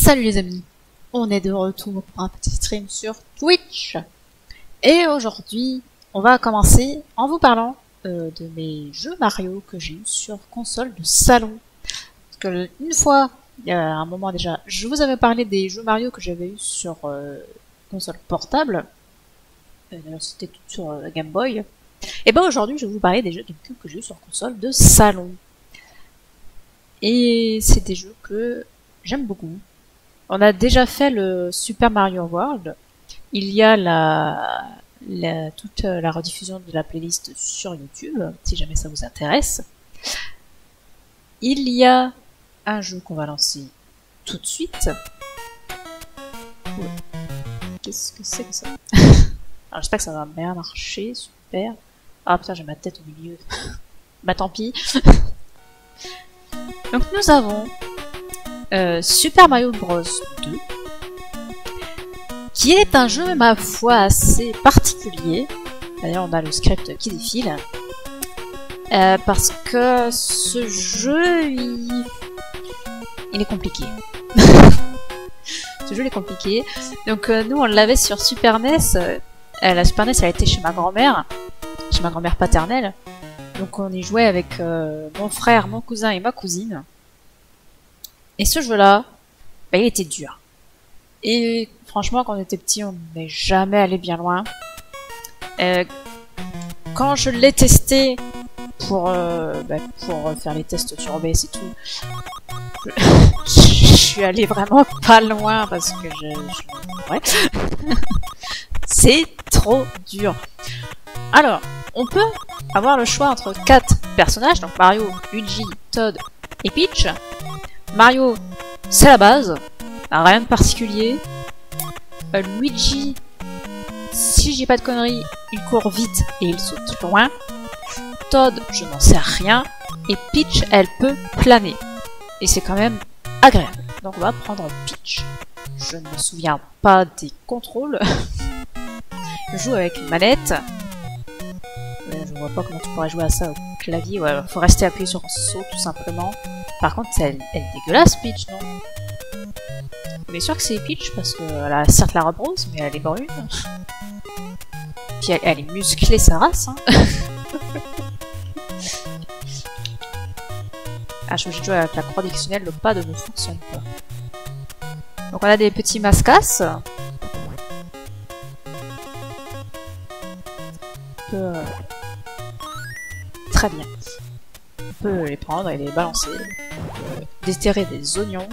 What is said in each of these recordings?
Salut les amis, on est de retour pour un petit stream sur Twitch. Et aujourd'hui, on va commencer en vous parlant de mes jeux Mario que j'ai eu sur console de salon. Parce que une fois, il y a un moment déjà, je vous avais parlé des jeux Mario que j'avais eu sur console portable. D'ailleurs, c'était tout sur Game Boy. Et ben aujourd'hui, je vais vous parler des jeux GameCube que j'ai eu sur console de salon. Et c'est des jeux que j'aime beaucoup. On a déjà fait le Super Mario World. Il y a toute la rediffusion de la playlist sur YouTube, si jamais ça vous intéresse. Il y a un jeu qu'on va lancer tout de suite. Qu'est-ce que c'est que ça? Alors j'espère que ça va bien marcher, super. Ah putain, j'ai ma tête au milieu. Bah tant pis. Donc nous avons Super Mario Bros 2, qui est un jeu, ma foi, assez particulier. D'ailleurs, on a le script qui défile. Parce que ce jeu, il est compliqué. Ce jeu est compliqué. Donc nous, on l'avait sur Super NES. La Super NES, elle a été chez ma grand-mère paternelle. Donc on y jouait avec mon frère, mon cousin et ma cousine. Et ce jeu-là, bah, il était dur. Et franchement, quand on était petit, on n'est jamais allé bien loin. Quand je l'ai testé pour faire les tests sur OBS et tout, je suis allé vraiment pas loin parce que ouais. C'est trop dur. Alors, on peut avoir le choix entre 4 personnages, donc Mario, Luigi, Toad et Peach. Mario, c'est la base, rien de particulier. Luigi, si je dis pas de conneries, il court vite et il saute loin. Toad, je n'en sais rien. Et Peach, elle peut planer. Et c'est quand même agréable. Donc on va prendre Peach. Je ne me souviens pas des contrôles. Je joue avec une manette. Je vois pas comment tu pourrais jouer à ça au clavier. Ouais, faut rester appuyé sur un saut tout simplement. Par contre, elle est dégueulasse, Peach, non? On est sûr que c'est Peach parce qu'elle a certes la robe rose, mais elle est brune. Puis elle est musclée, sa race. Hein. Ah, je suis obligée de jouer avec la croix directionnelle, le pad ne fonctionne pas. Donc on a des petits mascasses. Très bien. On peut les prendre et les balancer. On peut déterrer des oignons.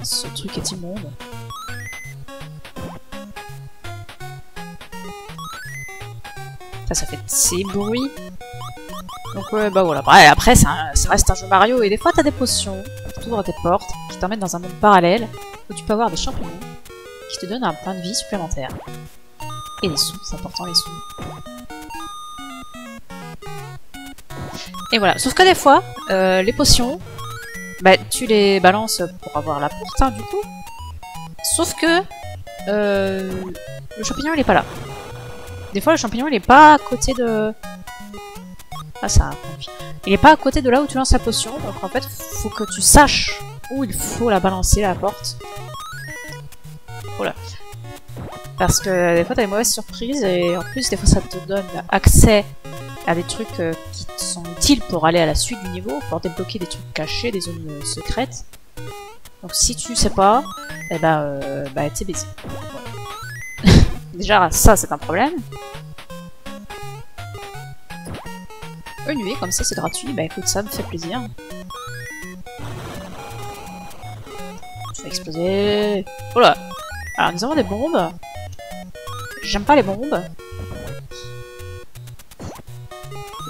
Ce truc est immonde. Ça fait de ces bruits. Donc bah voilà. Après, ça reste un jeu Mario et des fois t'as des potions qui t'ouvrent des portes, qui t'emmènent dans un monde parallèle où tu peux avoir des champignons qui te donnent un point de vie supplémentaire. Et des sous, c'est important les sous. Et voilà, sauf que des fois, les potions, bah, tu les balances pour avoir la porte, hein, du coup. Sauf que le champignon, il est pas là. Des fois, le champignon, il est pas à côté de... Ah, ça... Il est pas à côté de là où tu lances la potion, donc en fait, faut que tu saches où il faut la balancer, la porte. Voilà. Parce que des fois, t'as des mauvaises surprises, et en plus, des fois, ça te donne accès à des trucs qui sont utiles pour aller à la suite du niveau, pour débloquer des trucs cachés, des zones secrètes. Donc si tu sais pas, eh ben, t'es baisé. Voilà. Déjà, ça c'est un problème. Une nuée, comme ça c'est gratuit, bah écoute, ça me fait plaisir. Tu vas exploser. Voilà. Alors nous avons des bombes. J'aime pas les bombes.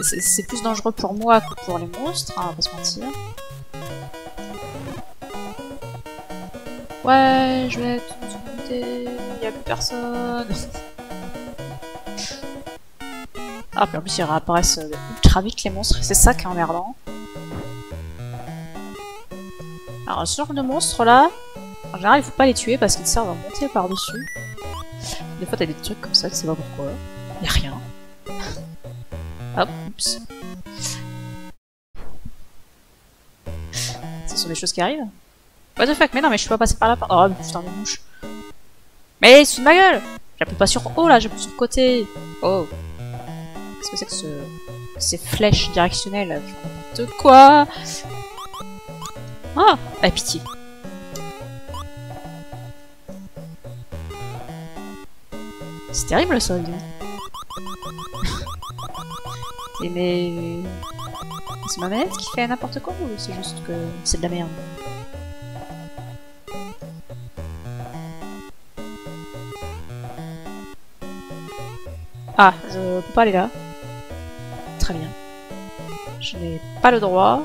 C'est plus dangereux pour moi que pour les monstres, hein, on va pas se mentir. Ouais, je vais tout monter, il y a plus personne. Ah, puis en plus ils réapparaissent ultra vite les monstres, c'est ça qui est emmerdant. Alors ce genre de monstres là, en général il faut pas les tuer parce qu'ils servent à monter par dessus. Des fois t'as des trucs comme ça, tu sais pas pourquoi. Y'a rien. Hop, oups. Ce sont des choses qui arrivent. What the fuck? Mais non, mais je suis pas passé par là. Oh putain de mouche. Mais c'est de ma gueule! J'appuie pas sur haut là, j'appuie sur côté. Oh. Qu'est-ce que c'est que ces flèches directionnelles? N'importe quoi! Ah! Ah, pitié. C'est terrible ça, dis donc. Mais... C'est ma manette qui fait n'importe quoi ou c'est juste que c'est de la merde? Ah, je peux pas aller là. Très bien. Je n'ai pas le droit.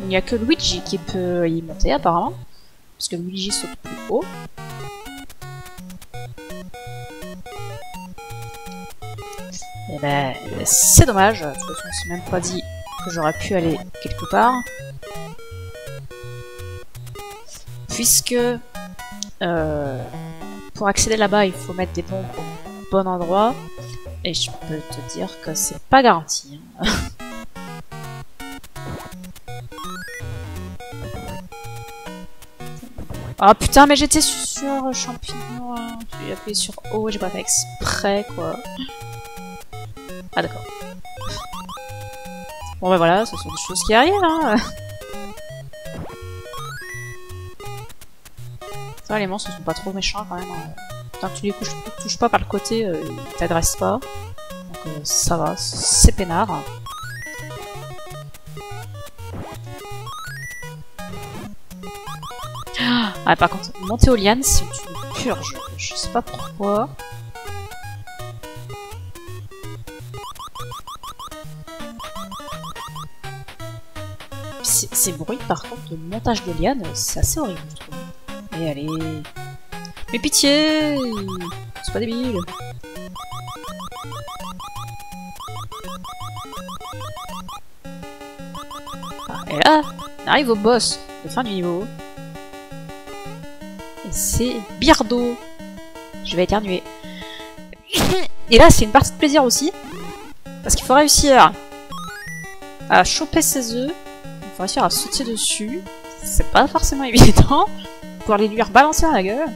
Il n'y a que Luigi qui peut y monter apparemment. Parce que Luigi saute plus haut. Et ben, c'est dommage. De toute façon, on s'est même pas dit que j'aurais pu aller quelque part. Puisque pour accéder là-bas, il faut mettre des bombes au bon endroit. Et je peux te dire que c'est pas garanti. Hein. Ah putain, mais j'étais sur champignon. Hein. J'ai appuyé sur O, j'ai pas fait exprès quoi. Ah d'accord. Bon bah voilà, ce sont des choses qui arrivent. Hein. Ça, les monstres sont pas trop méchants quand même. Hein. Tant que tu les touches pas par le côté, ils t'agressent pas. Donc ça va, c'est peinard. Ah par contre, monter aux lianes, c'est une purge. Je sais pas pourquoi. Ces bruits par contre de montage de lianes, c'est assez horrible je trouve. Et allez... Mais pitié! C'est pas débile! Ah, et là, on arrive au boss de fin du niveau. Et c'est Birdo! Je vais éternuer. Et là, c'est une partie de plaisir aussi. Parce qu'il faut réussir à choper ses œufs. Il faut réussir à sauter dessus. C'est pas forcément évident. Pour aller lui rebalancer dans la gueule.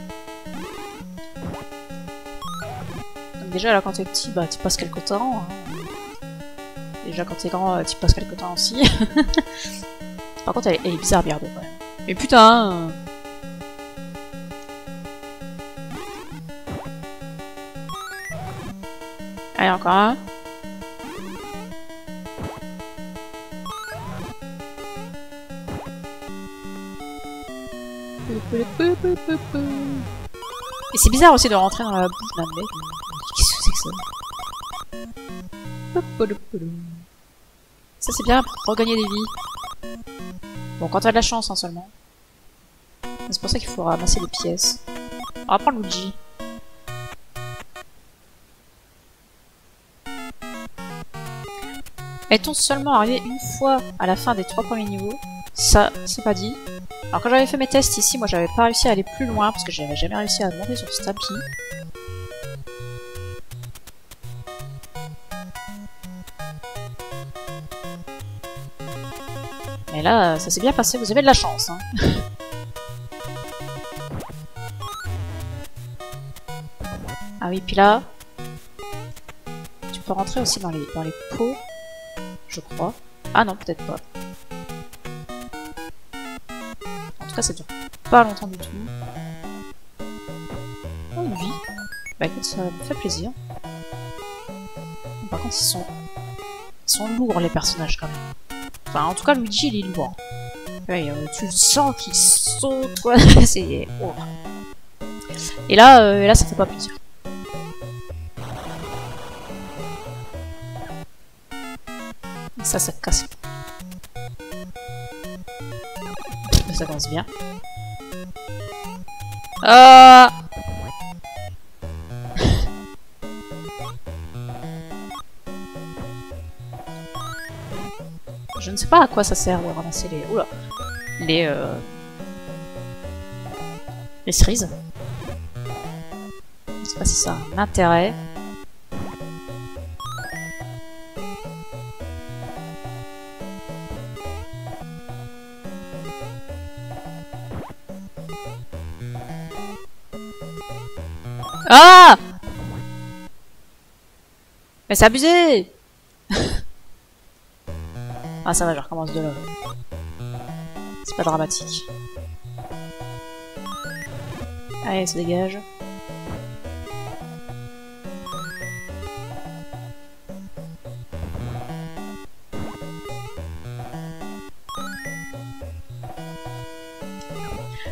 Donc déjà là quand t'es petit, bah tu passes quelque temps. Hein. Déjà quand t'es grand, tu passes quelque temps aussi. Par contre elle est bizarre Birdo quand même. Mais putain. Allez encore un. Et c'est bizarre aussi de rentrer dans la bouche d'un mec. Qu'est-ce que c'est que ça? Ça c'est bien pour regagner des vies. Bon, quand t'as de la chance hein, seulement. C'est pour ça qu'il faut ramasser les pièces. On va prendre Luigi. Est-on seulement arrivé une fois à la fin des 3 premiers niveaux? Ça, c'est pas dit. Alors quand j'avais fait mes tests ici, moi j'avais pas réussi à aller plus loin parce que j'avais jamais réussi à monter sur ce tapis. Mais là, ça s'est bien passé, vous avez de la chance. Hein. Ah oui, puis là, tu peux rentrer aussi dans les pots, je crois. Ah non, peut-être pas. En tout cas, ça dure pas longtemps du tout. Oh, une vie. Bah écoute, ça me fait plaisir. Par contre, ils sont lourds les personnages quand même. Enfin, en tout cas, Luigi, il est lourd. Ouais, tu le sens qu'il saute, quoi. C'est... Oh. Et là, ça fait pas plaisir. Ça casse. Ça commence bien. Ah Je ne sais pas à quoi ça sert de ramasser les... Oula les cerises. Je ne sais pas si ça a un intérêt. Ah! Mais c'est abusé! Ah ça va, je recommence de là. C'est pas dramatique. Allez, ça dégage.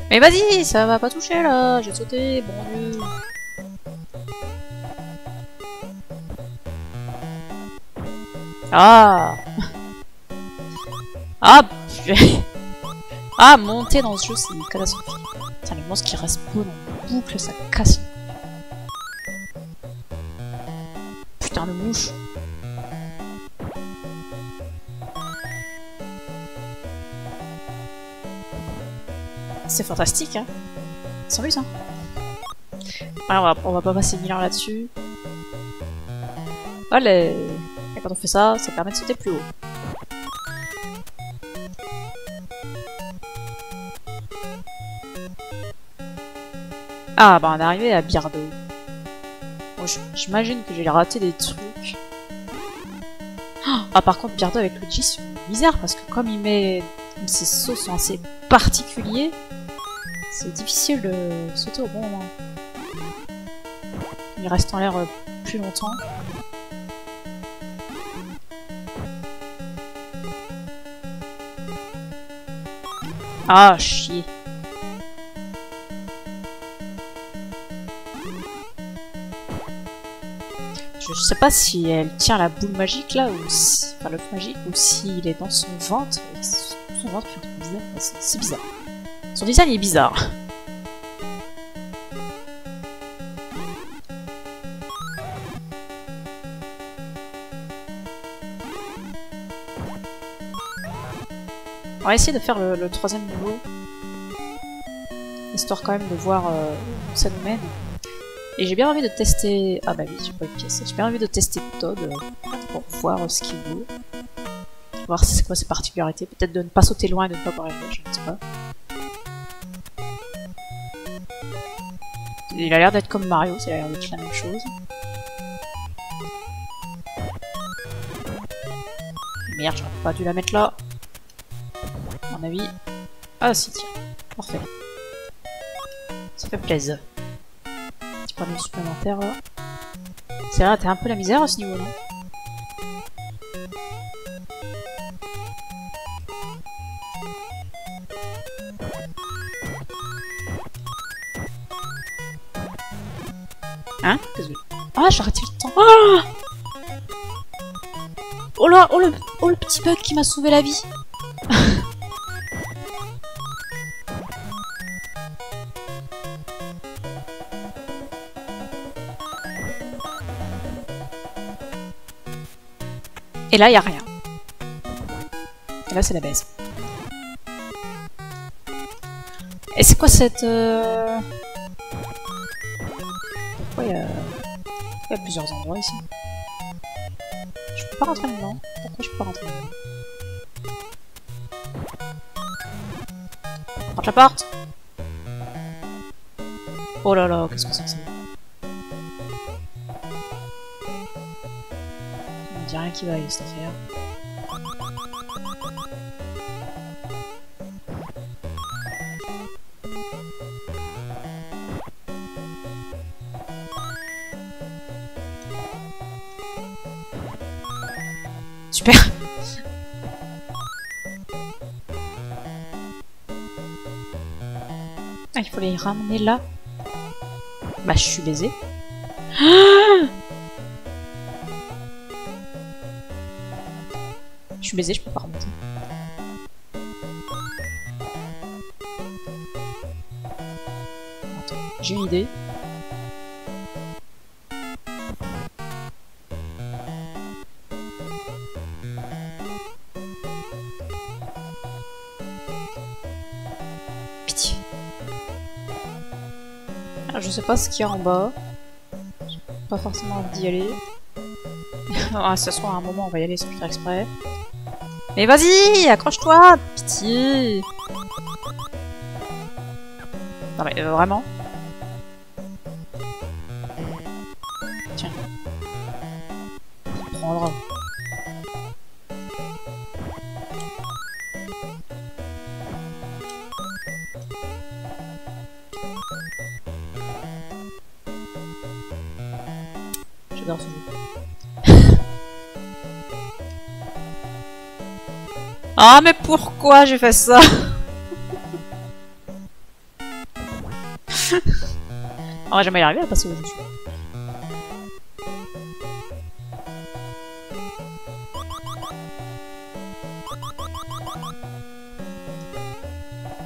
Mais vas-y, ça va pas toucher là, j'ai sauté, bon Dieu. Ah. Ah. Ah, monter dans ce jeu, c'est catastrophique. Putain, les monstres qui respawnent en boucle, ça casse. Putain de mouche. C'est fantastique, hein. Sans plus, hein. Alors, on va pas passer 1000 heures là-dessus. Allez. Et quand on fait ça, ça permet de sauter plus haut. Ah, bah on est arrivé à Birdo. Bon, j'imagine que j'ai raté des trucs. Ah, par contre, Birdo avec Luigi, c'est bizarre parce que comme il met... Comme ses sauts sont assez particuliers, c'est difficile de sauter au bon moment. Il reste en l'air plus longtemps. Ah, chier. Je sais pas si elle tient la boule magique là, ou si... Enfin, l'œuf magique, ou s'il est dans son ventre. Et son ventre fait un truc bizarre. Enfin, c'est bizarre. Son design est bizarre. On va essayer de faire le troisième niveau. Histoire quand même de voir où ça nous mène. Et j'ai bien envie de tester... Ah bah oui, j'ai pas une pièce. J'ai bien envie de tester Toad pour voir ce qu'il vaut. Voir c'est quoi ses particularités. Peut-être de ne pas sauter loin et de ne pas pouvoir arriver, je ne sais pas. Il a l'air d'être comme Mario, ça a l'air d'être la même chose. Merde, j'aurais pas dû la mettre là. À mon avis... Ah si, tiens. Parfait. Ça fait plaisir. Petit problème supplémentaire là. C'est vrai, t'as un peu la misère à ce niveau là. Hein? Ah, j'ai arrêté le temps. Ah, oh là, oh le petit bug qui m'a sauvé la vie. Et là, y a rien. Et là, c'est la baisse. Et c'est quoi cette... Pourquoi il y a plusieurs endroits ici? Je peux pas rentrer dedans. Pourquoi je peux pas rentrer dedans? Rentre la porte! Oh là là, qu'est-ce que c'est que ça? On dit rien qui va avec cette affaire. Super. Ah, il faut les ramener là. Bah, je suis baisée. Ah, je suis baisée, je peux pas remonter. Attends, j'ai une idée. Pitié. Alors, je sais pas ce qu'il y a en bas. J'ai pas forcément envie d'y aller. Ah, ça se trouve à un moment, on va y aller sans faire exprès. Mais vas-y, accroche-toi, pitié. Non mais vraiment. prendre. J'adore ce jeu. Ah mais pourquoi j'ai fait ça? On va jamais y arriver à passer au dessus.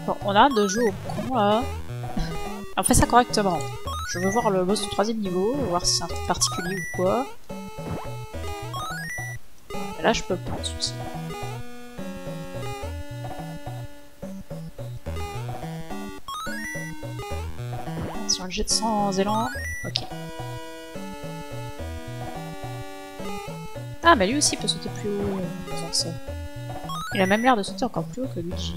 Bon, on a de jouer au con là. On fait ça correctement. Je veux voir le boss du 3e niveau, voir si c'est un truc particulier ou quoi. Et là je peux le prendre celui-ci. Sur le jet de sans élan. Ok. Ah, mais lui aussi peut sauter plus haut. Il a même l'air de sauter encore plus haut que Luigi.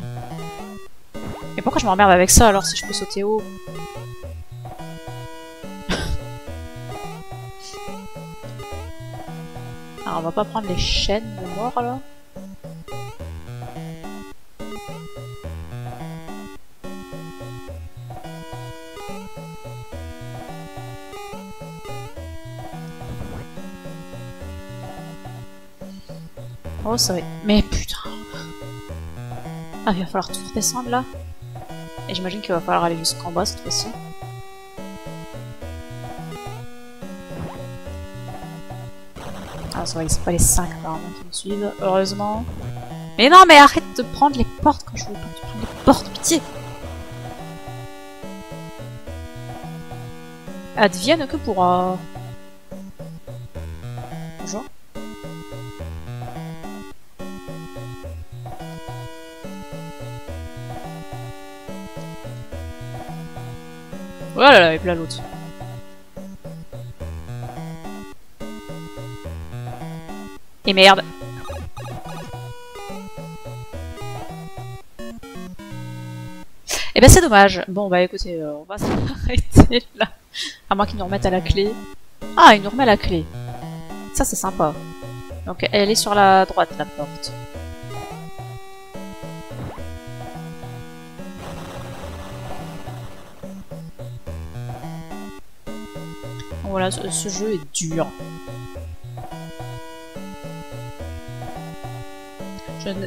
Mais pourquoi je m'emmerde avec ça alors si je peux sauter haut? Alors on va pas prendre les chaînes de mort là. Oh ça va. Mais putain. Ah il va falloir tout redescendre là. Et j'imagine qu'il va falloir aller jusqu'en bas cette fois-ci. Ah c'est vrai que c'est pas les 5 apparemment qui me suivent, heureusement. Mais non mais arrête de prendre les portes quand je veux pas que tu prennes les portes, pitié. Advienne que pourra. Bonjour. Oh là là, et puis là l'autre. Et merde. Et ben c'est dommage. Bon bah écoutez, on va s'arrêter là. À moins qu'ils nous remettent à la clé. Ah, ils nous remettent à la clé. Ça c'est sympa. Donc elle est sur la droite la porte. Voilà, ce jeu est dur.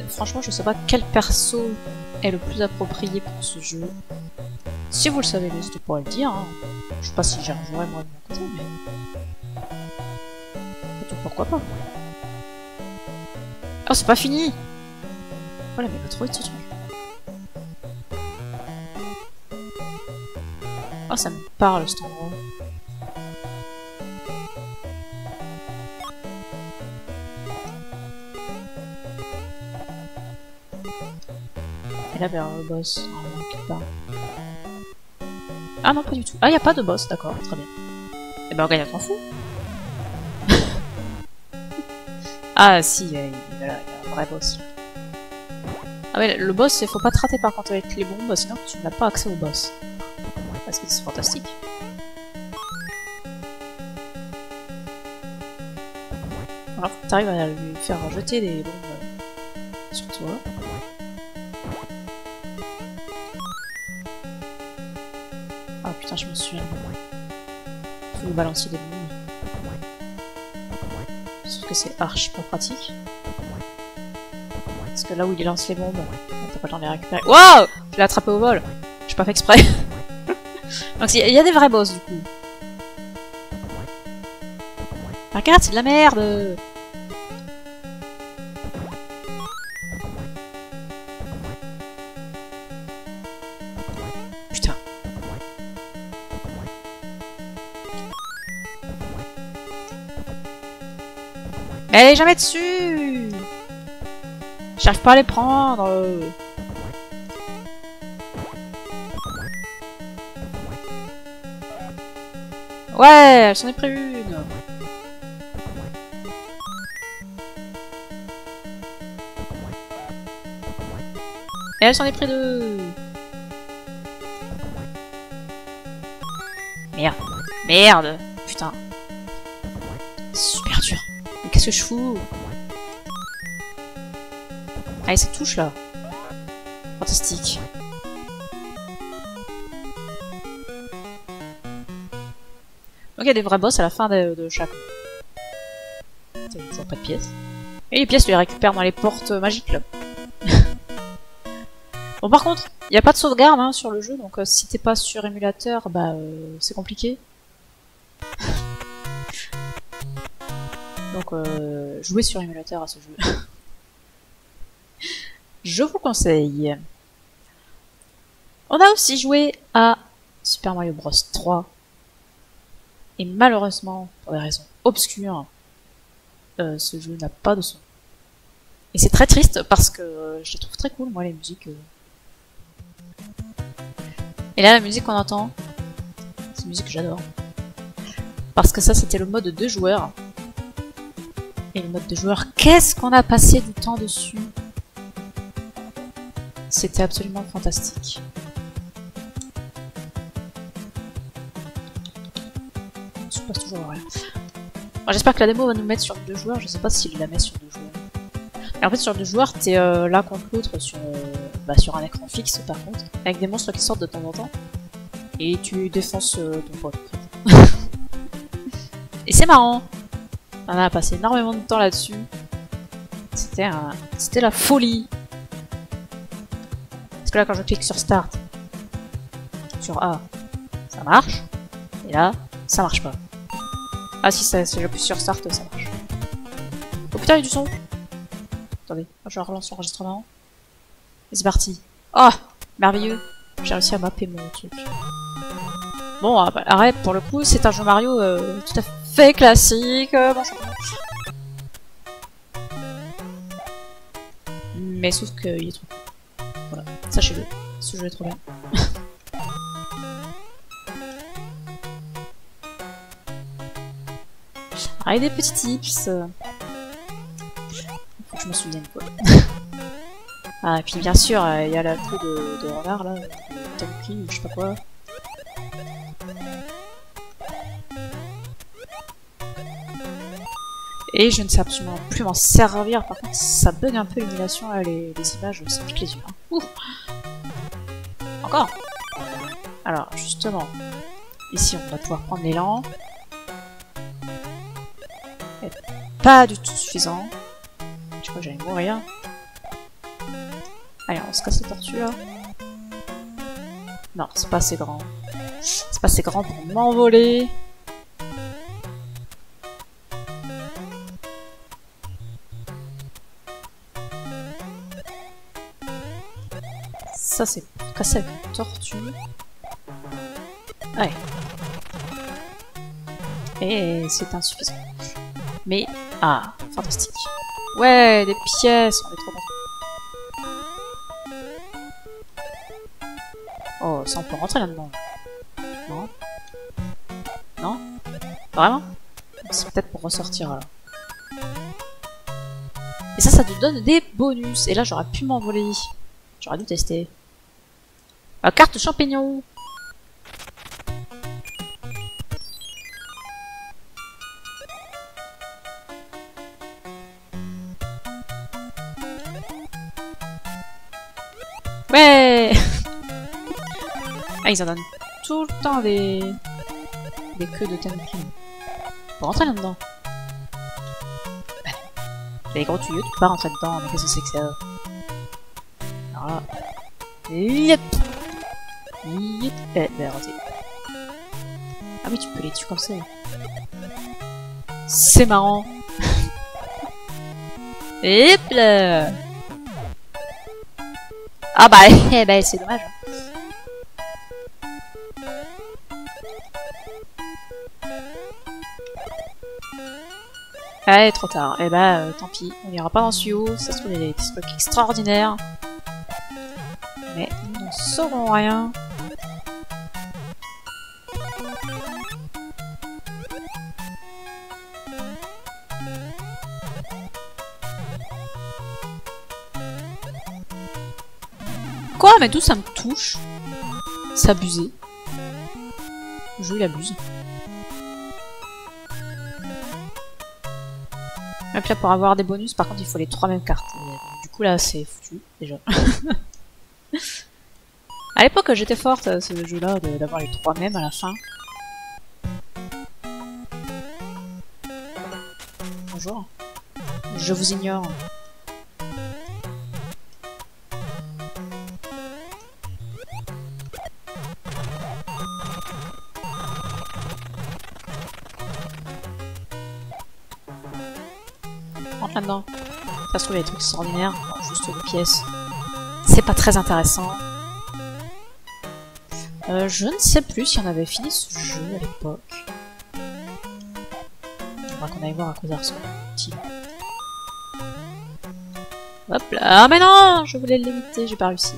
Franchement, je sais pas quel perso est le plus approprié pour ce jeu. Si vous le savez, n'hésitez pas à le dire. Hein. Je sais pas si j'y rejouerai moi de mon côté, mais... pourquoi pas. Oh, c'est pas fini! Voilà, mais il va trop vite ce truc. Oh, ça me parle cet endroit. Et là vers le boss, normalement, quelque part. Ah non, pas du tout. Ah, y a pas de boss, d'accord, très bien. Et ben on gagne un temps fou. Ah si, il y a un vrai boss. Ah ouais, le boss, il faut pas te rater par contre avec les bombes, sinon tu n'as pas accès au boss. Parce que c'est fantastique. Alors faut que tu arrives à lui faire jeter des bombes sur toi. Ah putain, je me souviens. Faut lui balancer des bombes. Sauf que c'est archi pas pratique. Parce que là où il lance les bombes, t'as pas le temps de les récupérer. Wow! Je l'ai attrapé au vol. J'ai pas fait exprès. Donc il y a des vrais boss du coup. Ah, regarde, c'est de la merde! Putain. Mais elle est jamais dessus! J'arrive pas à les prendre! Ouais, elle s'en est pris une! Et elle s'en est pris deux! Merde! Merde! Putain! Super dur! Mais qu'est-ce que je fous? Allez, ça touche là. Fantastique. Donc il y a des vrais boss à la fin de chaque. Il n'y a toujours pas de pièces. Et les pièces, tu les récupères dans les portes magiques là. Bon, par contre, il n'y a pas de sauvegarde hein, sur le jeu, donc si t'es pas sur émulateur, bah c'est compliqué. Donc jouez sur émulateur à ce jeu. Je vous conseille. On a aussi joué à Super Mario Bros 3. Et malheureusement, pour des raisons obscures, ce jeu n'a pas de son. Et c'est très triste parce que je les trouve très cool, moi, les musiques. Et là, la musique qu'on entend, c'est une musique que j'adore. Parce que ça, c'était le mode 2 joueurs. Et le mode 2 joueurs, qu'est-ce qu'on a passé du temps dessus? C'était absolument fantastique. Je passe toujours rien. J'espère que la démo va nous mettre sur 2 joueurs, je sais pas s'il la met sur 2 joueurs. Et en fait sur 2 joueurs, t'es l'un contre l'autre sur un écran fixe par contre, avec des monstres qui sortent de temps en temps. Et tu défonces ton pote en fait. Et c'est marrant. On a passé énormément de temps là-dessus. C'était la folie. Parce que là quand je clique sur Start, sur A, ça marche. Et là, ça marche pas. Ah si, j'appuie sur Start, ça marche. Oh putain, il y a du son. Attendez, je relance l'enregistrement. Et c'est parti. Oh, merveilleux. J'ai réussi à mapper mon truc. Bon, arrête, pour le coup, c'est un jeu Mario tout à fait classique. Bonjour. Mais sauf qu'il est trop cool. Voilà, sachez-le. Ce jeu est trop bien. Ah, des petits tips. Faut que je me souvienne quoi. Ah, et puis bien sûr, il y a la queue de renard là, de Tanuki, je sais pas quoi. Et je ne sais absolument plus m'en servir, par contre ça bug un peu l'émulation, les images, ça pique les yeux. Hein. Ouh. Encore. Alors, justement, ici on va pouvoir prendre l'élan. Pas du tout suffisant. Je crois que j'allais mourir. Allez, on se casse les tortues là. Non, c'est pas assez grand. C'est pas assez grand pour m'envoler. Ça, c'est pour casser avec une tortue. Ouais. Et c'est insuffisant. Mais, ah, fantastique. Ouais, des pièces, on est trop contents. Oh, ça on peut rentrer là-dedans. Non? Non? Vraiment? C'est peut-être pour ressortir alors. Et ça te donne des bonus. Et là, j'aurais pu m'envoler. J'aurais dû tester. Carte champignon. Ouais. Ah, ils en donnent tout le temps des queues de Tanuki. Faut rentrer là-dedans. Les gros tuyaux, tu peux pas rentrer dedans, mais qu'est-ce que c'est que ça? Alors là. Yep. Yep. Eh, ben arrêtez. Ah oui, tu peux les tuer comme ça. C'est marrant. Hop là. Ah bah, eh ben, c'est dommage. Ouais, trop tard. Eh bah, tant pis. On ira pas dans ce tuyau. Ça se trouve, il y a des trucs extraordinaires. Mais nous n'en saurons rien. Quoi? Mais d'où ça me touche? C'est abusé. Le jeu, il abuse. Et puis là, pour avoir des bonus, par contre, il faut les 3 mêmes cartes. Et, du coup, là, c'est foutu, déjà. À l'époque, j'étais forte à ce jeu-là, d'avoir les 3 mêmes à la fin. Bonjour. Je vous ignore. Rentre là-dedans. Ça se trouve, il y a des trucs extraordinaires. Non, juste des pièces. C'est pas très intéressant. Je ne sais plus si on avait fini ce jeu à l'époque. On va qu'on aille voir à quoi ça ressemble. Hop là. Ah mais non, je voulais l'éviter, j'ai pas réussi.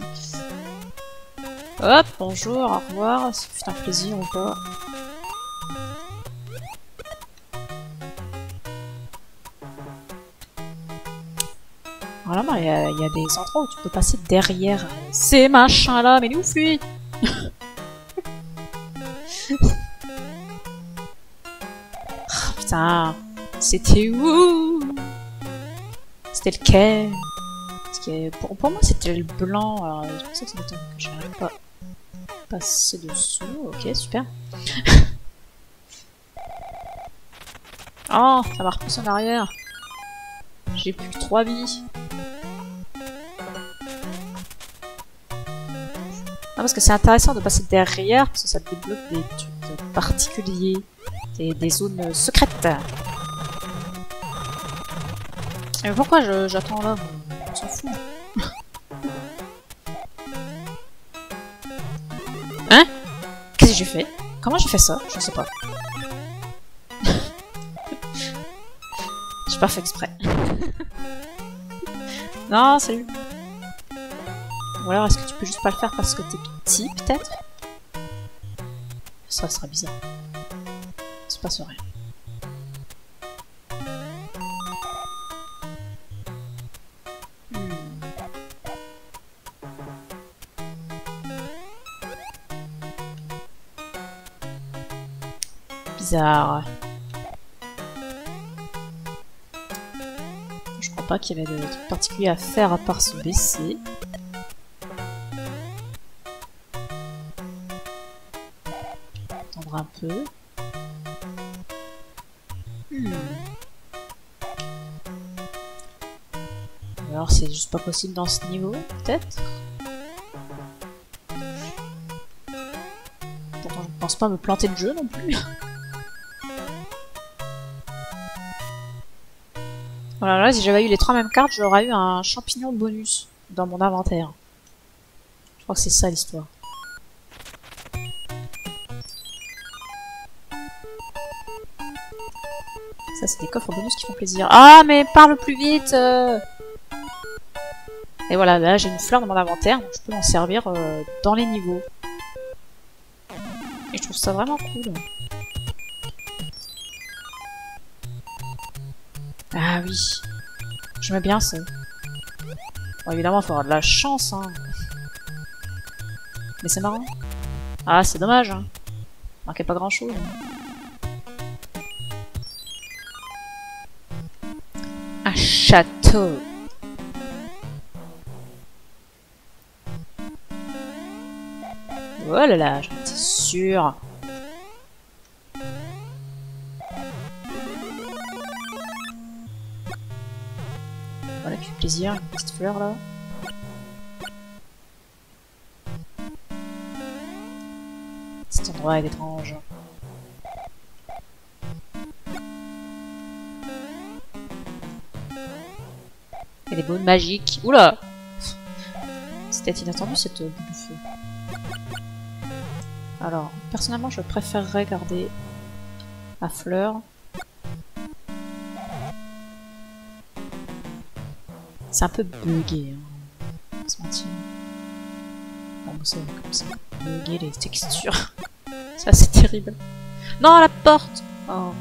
Hop, bonjour, au revoir. Ça fut un plaisir ou pas. Voilà, il y a des endroits où tu peux passer derrière ces machins-là, mais nous fuis. Oh, putain, c'était où? C'était lequel? Parce que pour moi c'était le blanc, alors je pensais que c'était que j'arrive pas à passer dessous. Ok, super. Oh, ça m'a repoussé en arrière. J'ai plus que 3 vies. Non, parce que c'est intéressant de passer derrière, parce que ça te débloque des trucs particuliers, des zones secrètes. Mais pourquoi j'attends là? On s'en fout. Hein? Qu'est-ce que j'ai fait? Comment j'ai fait ça? Je sais pas. J'ai pas fait exprès. Non, salut. Ou alors, est-ce que tu peux juste pas le faire parce que t'es petit, peut-être? Ça serait bizarre. Il se passe rien. Bizarre. Je crois pas qu'il y avait de trucs particuliers à faire à part se baisser. Attendre un peu. Alors c'est juste pas possible dans ce niveau, peut-être? Pourtant je ne pense pas me planter de jeu non plus. Voilà, là si j'avais eu les 3 mêmes cartes, j'aurais eu un champignon bonus dans mon inventaire. Je crois que c'est ça l'histoire. Ça c'est des coffres bonus qui font plaisir. Ah mais parle plus vite Et voilà, là j'ai une fleur dans mon inventaire, donc je peux m'en servir dans les niveaux. Et je trouve ça vraiment cool. Ah oui. J'aime bien ça. Bon, évidemment, il faut avoir de la chance, hein. Mais c'est marrant. Ah, c'est dommage, hein. Il manquait pas grand chose. Un château. Oh là là, j'en étais sûre. Voilà, qui fait plaisir, une petite fleur là. Cet endroit est étrange. Il y a des boules magiques. Oula! C'était inattendu cette boule de feu. Alors, personnellement, je préférerais garder la fleur. C'est un peu bugué, hein. On va se mentir. Bon, c'est comme ça. Bugué les textures. Ça, c'est terrible. Non, la porte! Oh.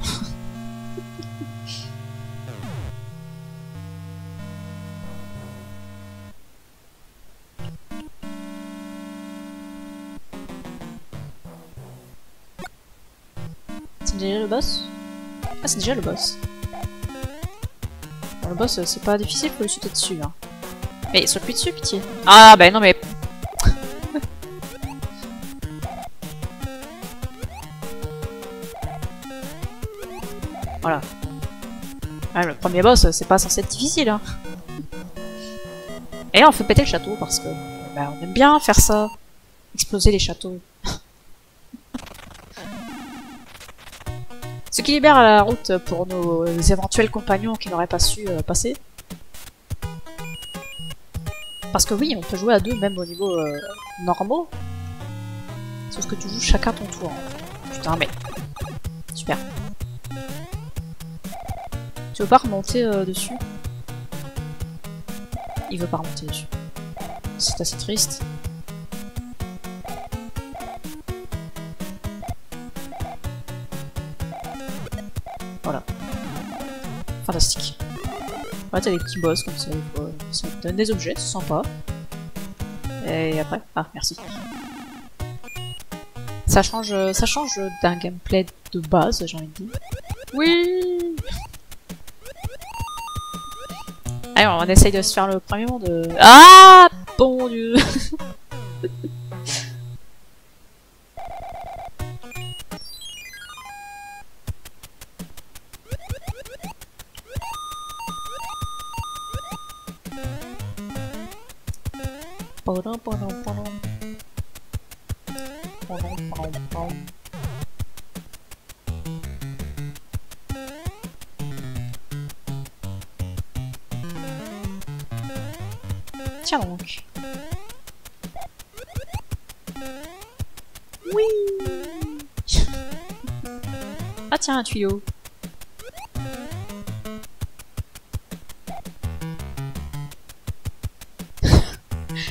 C'est déjà le boss? Ah, c'est déjà le boss. Pour le boss, c'est pas difficile, faut lui sauter dessus. Hein. Mais saute-lui dessus, pitié. Ah bah non mais... Voilà. Ah, le premier boss, c'est pas censé être difficile. Hein. Et là, on fait péter le château parce que bah, on aime bien faire ça. Exploser les châteaux. Ce qui libère la route pour nos éventuels compagnons qui n'auraient pas su passer. Parce que oui, on peut jouer à deux, même au niveau normaux. Sauf que tu joues chacun ton tour. Putain, mais... Super. Tu veux pas remonter dessus? Il veut pas remonter dessus. C'est assez triste. Voilà. Fantastique. Ouais, t'as des petits boss comme ça, ça te donne des objets, c'est sympa. Et après... Ah, merci. Ça change d'un gameplay de base, j'ai envie de dire. Oui. Allez, on essaye de se faire le premier monde. Ah, bon Dieu. Tiens donc. Oui. Ah tiens, un tuyau.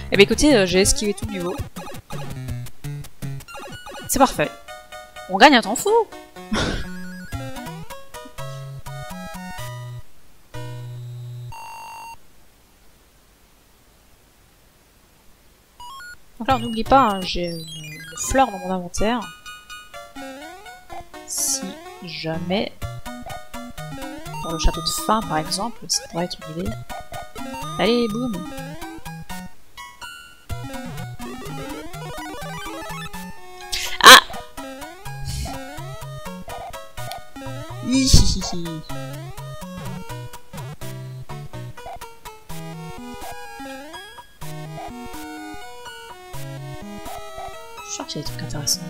Eh bien écoutez, j'ai esquivé tout le niveau. C'est parfait. On gagne un temps fou. Donc là, on n'oublie pas, hein, j'ai une fleur dans mon inventaire. Si jamais... Pour le château de fin, par exemple, ça pourrait être une idée. Allez, boum. Ah. Hihihi. Je suis sûr qu'il y a des trucs intéressants.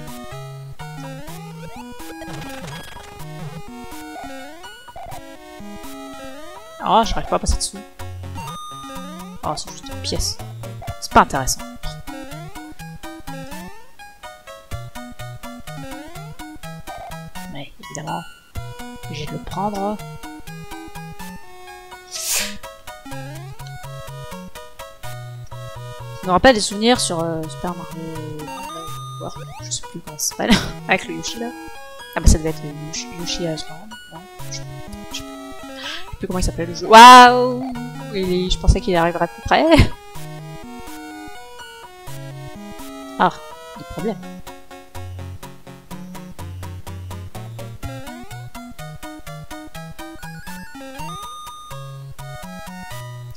Ah, j'arrive pas à passer dessous. Oh, c'est juste une pièce. C'est pas intéressant. Mais évidemment, j'ai de le prendre. Ça me rappelle des souvenirs sur Super Mario World, je sais plus comment ça s'appelle, avec le Yoshi là. Ah bah ça devait être le Yoshi Island, non, je sais plus comment il s'appelait le jeu. Waouh! Je pensais qu'il arriverait plus près. Ah, des problèmes.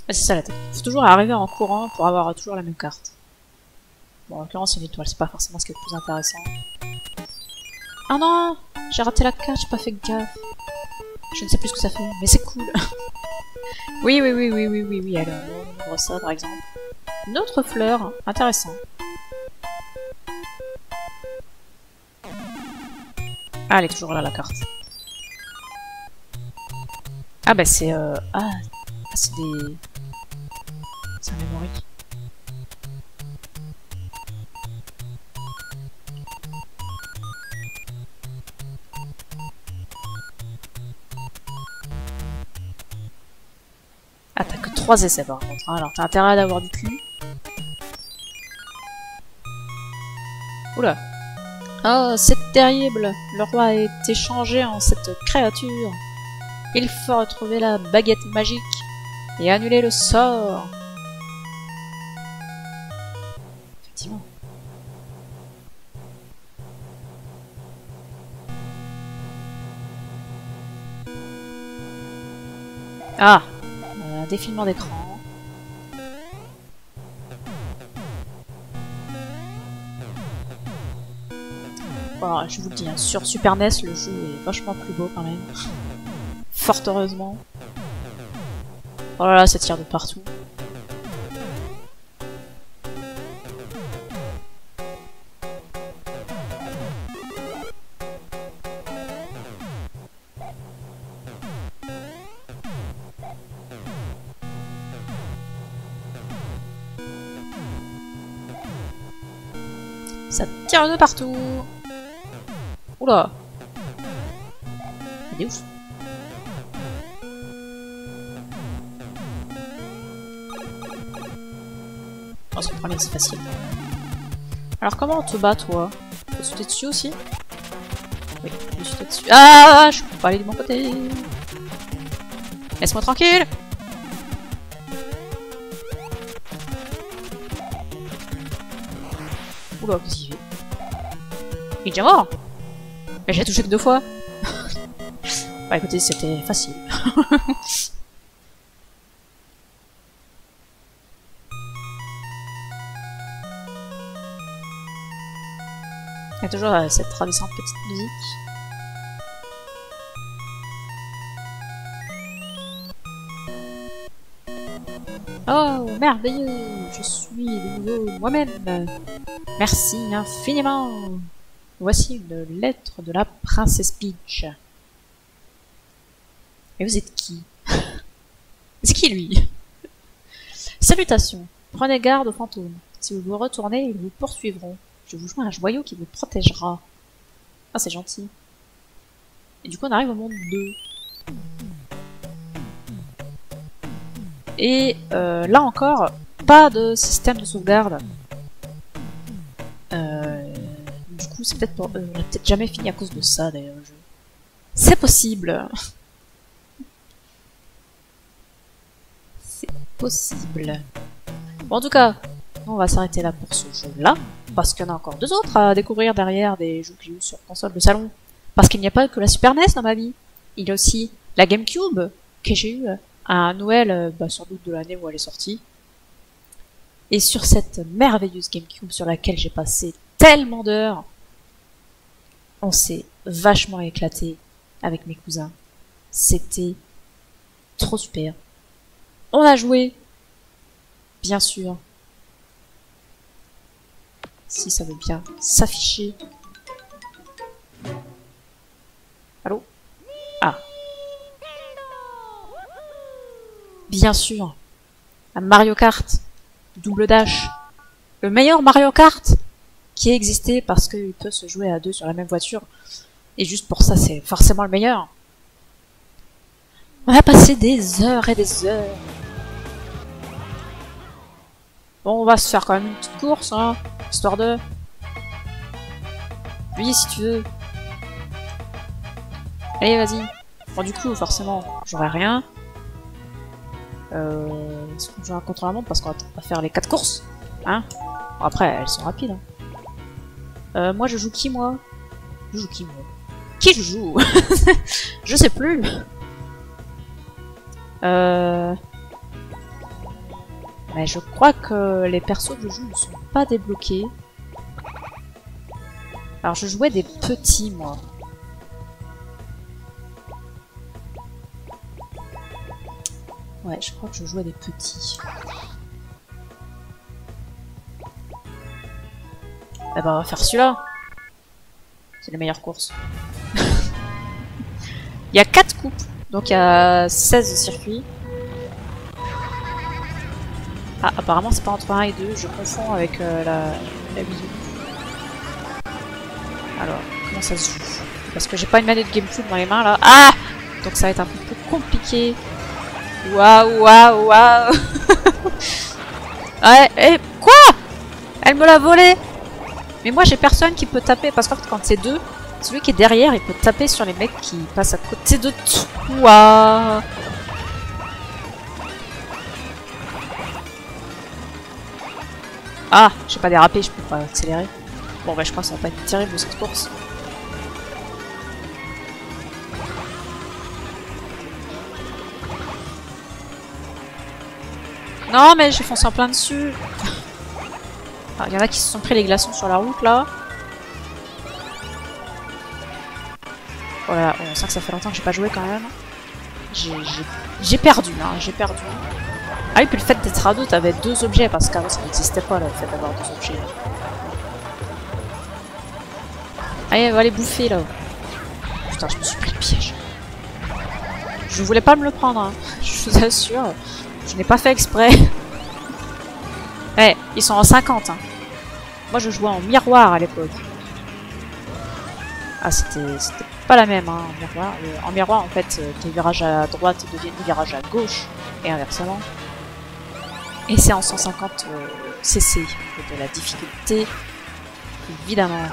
Ah, c'est ça la technique. Faut toujours arriver en courant pour avoir toujours la même carte. Bon, en l'occurrence, c'est une étoile, c'est pas forcément ce qui est le plus intéressant. Ah non! J'ai raté la carte, j'ai pas fait gaffe. Je ne sais plus ce que ça fait, mais c'est cool. Oui, alors on ouvre ça par exemple. Une autre fleur, intéressant. Ah, elle est toujours là la carte. Ah bah c'est ah c'est des... C'est un memory. Ah, t'as que 3 essais par contre, hein. Alors t'as intérêt d'avoir du cul. Oula. Oh, c'est terrible. Le roi a été changé en cette créature. Il faut retrouver la baguette magique et annuler le sort. Effectivement. Ah, défilement d'écran. Bon, je vous le dis, hein, sur Super NES, le jeu est vachement plus beau quand même. Fort heureusement. Oh là là, ça tire de partout. Ça tire de partout. Oula. Il est ouf. Oh, ce premier, c'est facile. Alors, comment on te bat, toi? Tu peux sauter dessus aussi? Oui, je peux sauter dessus. Ah, je peux pas aller de mon côté. Laisse-moi tranquille. Oula, qu'est-ce qu'il fait? Il est déjà mort. Mais j'ai touché que 2 fois. Bah écoutez, c'était facile. Il y a toujours cette ravissante petite musique. Oh, merveilleux! Je suis de nouveau moi-même. Merci infiniment. Voici une lettre de la princesse Peach. Et vous êtes qui? C'est qui lui? Salutations. Prenez garde aux fantômes. Si vous vous retournez, ils vous poursuivront. Je vous joins un joyau qui vous protégera. Ah, c'est gentil. Et du coup, on arrive au monde 2. Et là encore, pas de système de sauvegarde. Du coup, c'est peut-être pour... on a peut-être jamais fini à cause de ça, d'ailleurs, le jeu. C'est possible. C'est possible. Bon, en tout cas, on va s'arrêter là pour ce jeu-là. Parce qu'il y en a encore 2 autres à découvrir derrière des jeux que j'ai eu sur console de salon. Parce qu'il n'y a pas que la Super NES dans ma vie. Il y a aussi la GameCube que j'ai eu à Noël, sans doute de l'année où elle est sortie. Et sur cette merveilleuse GameCube sur laquelle j'ai passé tellement d'heures, on s'est vachement éclaté avec mes cousins. C'était trop super. On a joué, bien sûr, si ça veut bien s'afficher. Allô? Ah. Bien sûr, à Mario Kart, double dash, le meilleur Mario Kart qui ait existé parce qu'il peut se jouer à 2 sur la même voiture. Et juste pour ça, c'est forcément le meilleur. On a passé des heures et des heures. Bon, on va se faire quand même une petite course, hein, histoire de... Oui, si tu veux. Allez, vas-y. Bon, du coup, forcément, j'aurai rien. Est-ce qu'on joue un contre la montre parce qu'on va faire les 4 courses, hein? Bon, après, elles sont rapides, hein. Moi, je joue qui, moi? Je joue qui, moi? Qui je joue? Je sais plus. Mais je crois que les persos que je joue ne sont pas débloqués. Alors, je jouais des petits, moi. Ouais, je crois que je jouais des petits. Eh ben, on va faire celui-là. C'est les meilleures courses. Il y a 4 coupes, donc il y a 16 circuits. Ah, apparemment c'est pas entre 1 et 2, je confonds avec la musique. Alors, comment ça se joue? Parce que j'ai pas une manette GameCube dans les mains là. Ah! Donc ça va être un peu plus compliqué. Waouh, waouh, waouh! Ouais, et quoi? Elle me l'a volé! Mais moi j'ai personne qui peut taper, parce que quand c'est 2, celui qui est derrière il peut taper sur les mecs qui passent à côté de toi. Ah, j'ai pas dérapé, je peux pas accélérer. Bon bah je crois que ça va pas être terrible cette course. Non, mais j'ai foncé en plein dessus. Il y en a qui se sont pris les glaçons sur la route, là. Voilà, on sent que ça fait longtemps que j'ai pas joué, quand même. J'ai perdu, hein, j'ai perdu. Ah oui, puis le fait d'être à deux, t'avais 2 objets, parce qu'avant ça n'existait pas, là, le fait d'avoir 2 objets. Allez, va les bouffer, là. Putain, je me suis pris le piège. Je voulais pas me le prendre, hein. Je vous assure. Je n'ai pas fait exprès. Eh, ils sont en 50, hein. Moi, je jouais en miroir à l'époque. Ah, c'était pas la même, hein, en miroir. En miroir, en fait, tes virages à droite deviennent des virages à gauche, et inversement. Et c'est en 150 cc de la difficulté, évidemment.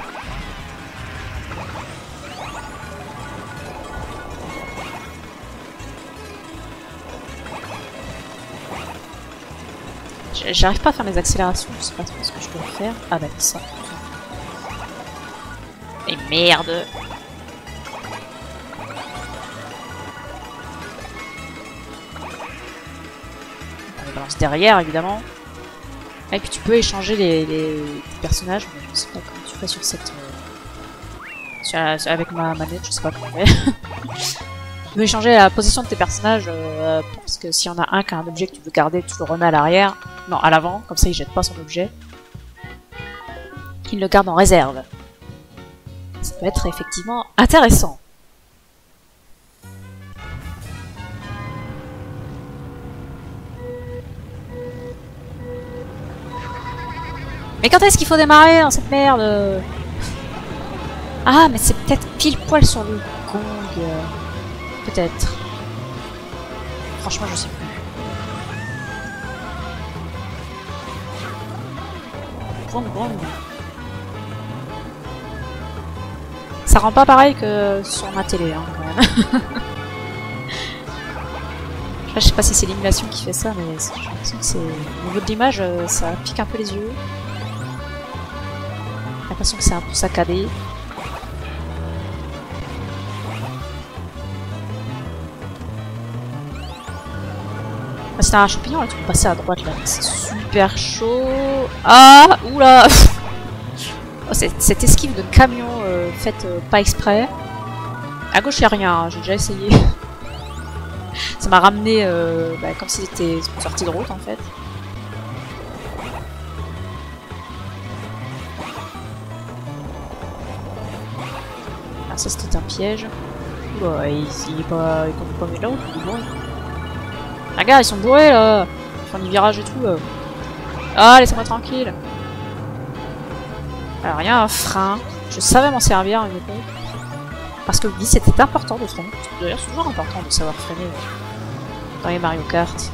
J'arrive pas à faire mes accélérations, je sais pas trop ce que je dois faire. Ah bah ça. Et merde! On les balance derrière évidemment. Et puis tu peux échanger les personnages, mais je sais pas comment tu fais sur cette... avec ma manette, je sais pas comment on fait. Tu peux échanger la position de tes personnages, parce que s'il y en a un qui a un objet que tu veux garder, tu le remets à l'arrière. Non, à l'avant, comme ça il jette pas son objet. Il le garde en réserve. Ça peut être effectivement intéressant. Mais quand est-ce qu'il faut démarrer dans cette merde? Ah, mais c'est peut-être pile poil sur le gong. Peut-être. Franchement, je sais plus. Ça rend pas pareil que sur ma télé, hein, quand même. Je sais pas si c'est l'émulation qui fait ça, mais j'ai l'impression que c'est... Au niveau de l'image, ça pique un peu les yeux. J'ai l'impression que c'est un peu saccadé. Ah, c'est un champignon là, tu peux passer à droite là. C'est super chaud. Ah, oula. Oh, cette esquive de camion faite pas exprès. À gauche, il n'y a rien, hein, j'ai déjà essayé. Ça m'a ramené comme si c'était une sortie de route en fait. Ah, ça c'était un piège. Oula, il conduit pas mieux là, il est bourré. Regarde, ils sont bourrés là. Ils font des virages et tout. Ah, laissez-moi tranquille. Alors, il y a un frein. Je savais m'en servir à une époque. Parce que oui, c'était important de freiner. D'ailleurs, c'est toujours important de savoir freiner dans les Mario Kart.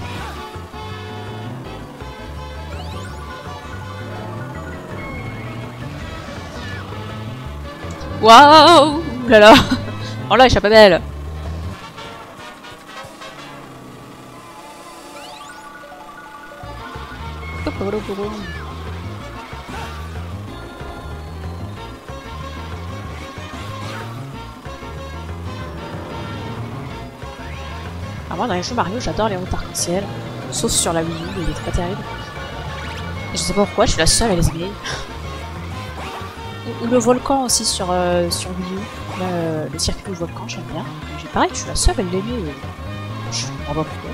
Waouh! Là là! Oh là, échappée belle! Ah, moi dans les jeux Mario j'adore les routes arc-en-ciel, sauf sur la Wii U, il est pas terrible. Et je sais pas pourquoi, je suis la seule à les aimer. Ou le volcan aussi sur Wii U, là, le circuit du volcan j'aime bien. J'ai pareil, je suis la seule à l'aimer. Je comprends pas pourquoi.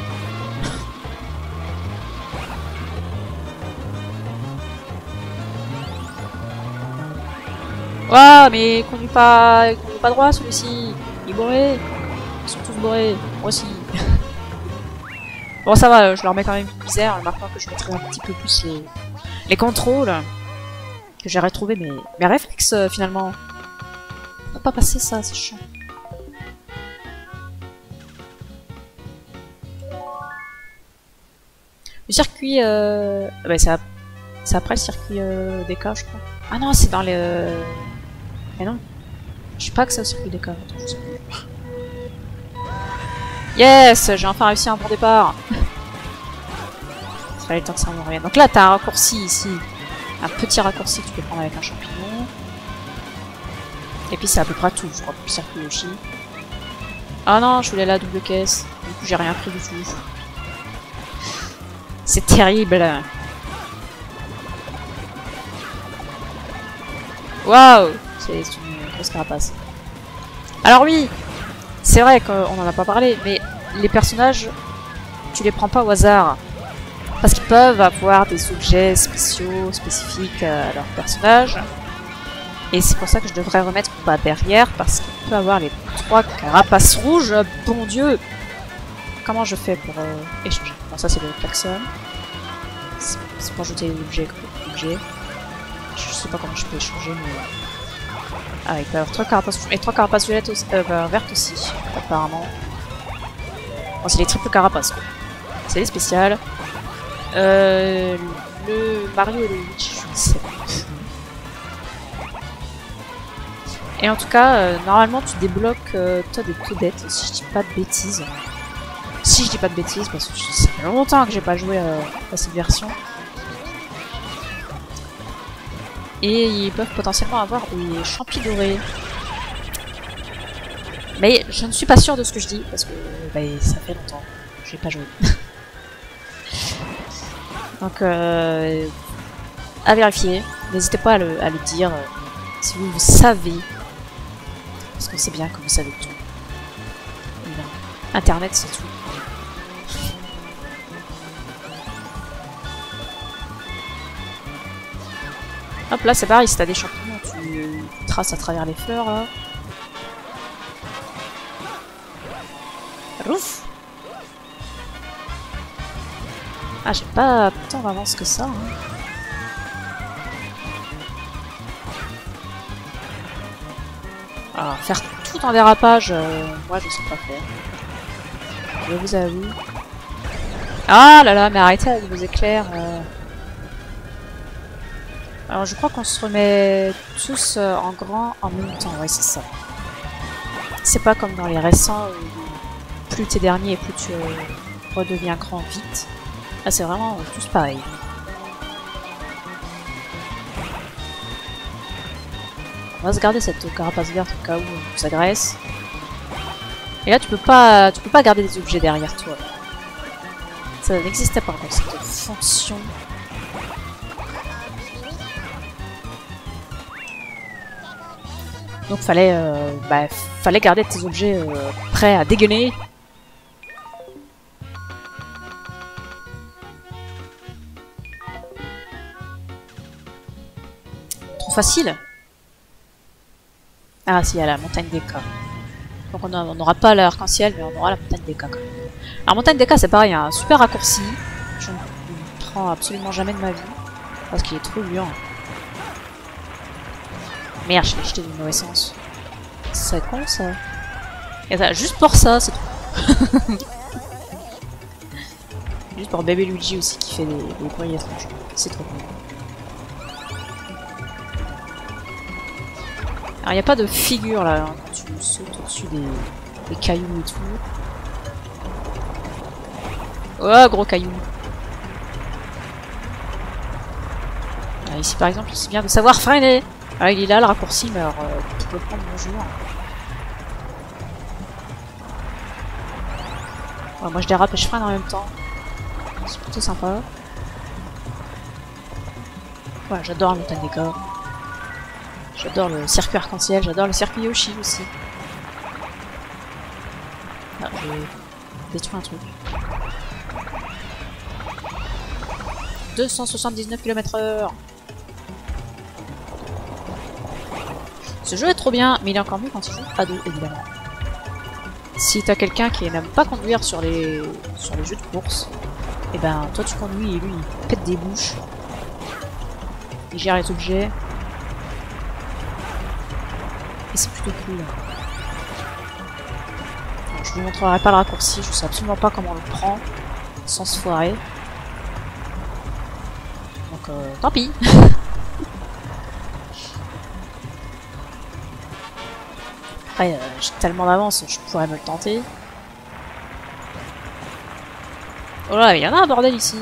Waouh, mais conduit pas droit celui-ci. Il est bourré. Ils sont tous bourrés. Moi aussi. Bon, ça va, je leur mets quand même une misère. Maintenant que je mettrai un petit peu plus les contrôles. Que j'ai retrouvé mes réflexes finalement. On va pas passer ça, c'est chiant. Le circuit. Bah, c'est après le circuit des cas, je crois. Ah non, c'est dans les. Mais non, je sais pas que c'est au circuit des cas. Attends, je sais plus. Yes, j'ai enfin réussi un bon départ. Il fallait le temps que ça me revienne. Donc là, t'as un raccourci ici. Un petit raccourci que tu peux prendre avec un champignon. Et puis c'est à peu près tout, je crois, pour le circuit aussi. Ah non, je voulais la double caisse. Du coup, j'ai rien pris du tout. C'est terrible. Waouh! C'est une grosse carapace. Alors oui, c'est vrai qu'on en a pas parlé, mais les personnages, tu les prends pas au hasard. Parce qu'ils peuvent avoir des objets spéciaux, spécifiques à leur personnage. Et c'est pour ça que je devrais remettre pas derrière, parce qu'il peut avoir les 3 carapaces rouges. Bon Dieu! Comment je fais pour échanger? Bon, ça c'est le klaxon. C'est pour ajouter des objets. Je sais pas comment je peux échanger, mais... Ah, il peut y avoir 3 carapaces rouges. Et 3 carapaces violettes aussi, vertes aussi, apparemment. Bon, c'est les triples carapaces, quoi. C'est les spéciales. Le Mario et le Luigi, je ne sais pas. Et en tout cas, normalement tu débloques toi des Toadettes, si je dis pas de bêtises. Si je dis pas de bêtises, parce que ça fait longtemps que j'ai pas joué à cette version. Et ils peuvent potentiellement avoir des champis dorés. Mais je ne suis pas sûre de ce que je dis, parce que bah, ça fait longtemps que j'ai pas joué. Donc, à vérifier. N'hésitez pas à le dire si vous savez. Parce qu'on sait bien que vous savez tout. Évidemment. Internet, c'est tout. Hop, là, c'est pareil. Si t'as des champignons, tu traces à travers les fleurs, là. Ouf! Ah, j'ai pas tant d'avance que ça. Hein. Alors, faire tout en dérapage, moi je sais pas faire. Je vous avoue. Ah là là, mais arrêtez avec vos éclairs. Alors, je crois qu'on se remet tous en grand en même temps. Ouais, c'est ça. C'est pas comme dans les récents où plus t'es dernier et plus tu redeviens grand vite. Là, c'est vraiment tous pareil. On va se garder cette carapace verte au cas où on s'agresse. Et là, tu peux pas garder des objets derrière toi. Ça n'existait pas dans cette fonction. Donc fallait garder tes objets prêts à dégainer. Trop facile. Ah si, il y a la montagne des cas. Donc on n'aura pas l'arc-en-ciel, mais on aura la montagne des cas quand même. Alors montagne des cas c'est pareil, un super raccourci. Je ne prends absolument jamais de ma vie. Parce qu'il est trop lent. Merde, je l'ai jeté du mauvais sens. C'est con ça. Et ça, juste pour ça, c'est tout. Juste pour Baby Luigi aussi qui fait des bruits étranges. C'est trop cool. Alors il n'y a pas de figure là, hein, quand tu sautes au-dessus des cailloux et tout. Oh, gros caillou. Alors, ici par exemple, c'est bien de savoir freiner. Alors il est là le raccourci, mais alors tu peux le prendre bonjour. Ouais, moi je dérape et je freine en même temps. C'est plutôt sympa. Ouais, j'adore le montagne des cas. J'adore le circuit arc-en-ciel, j'adore le circuit Yoshi aussi. Ah, j'ai détruit un truc. 279 km/h. Ce jeu est trop bien, mais il est encore mieux quand il joue à deux, évidemment. Si t'as quelqu'un qui n'aime pas conduire sur les jeux de course, et ben toi tu conduis et lui il pète des bouches. Il gère les objets. Et c'est plutôt cool. Alors, je vous montrerai pas le raccourci, je sais absolument pas comment on le prend sans se foirer. Donc tant pis. Après j'ai tellement d'avance, je pourrais me le tenter. Oh là, il y en a un bordel ici.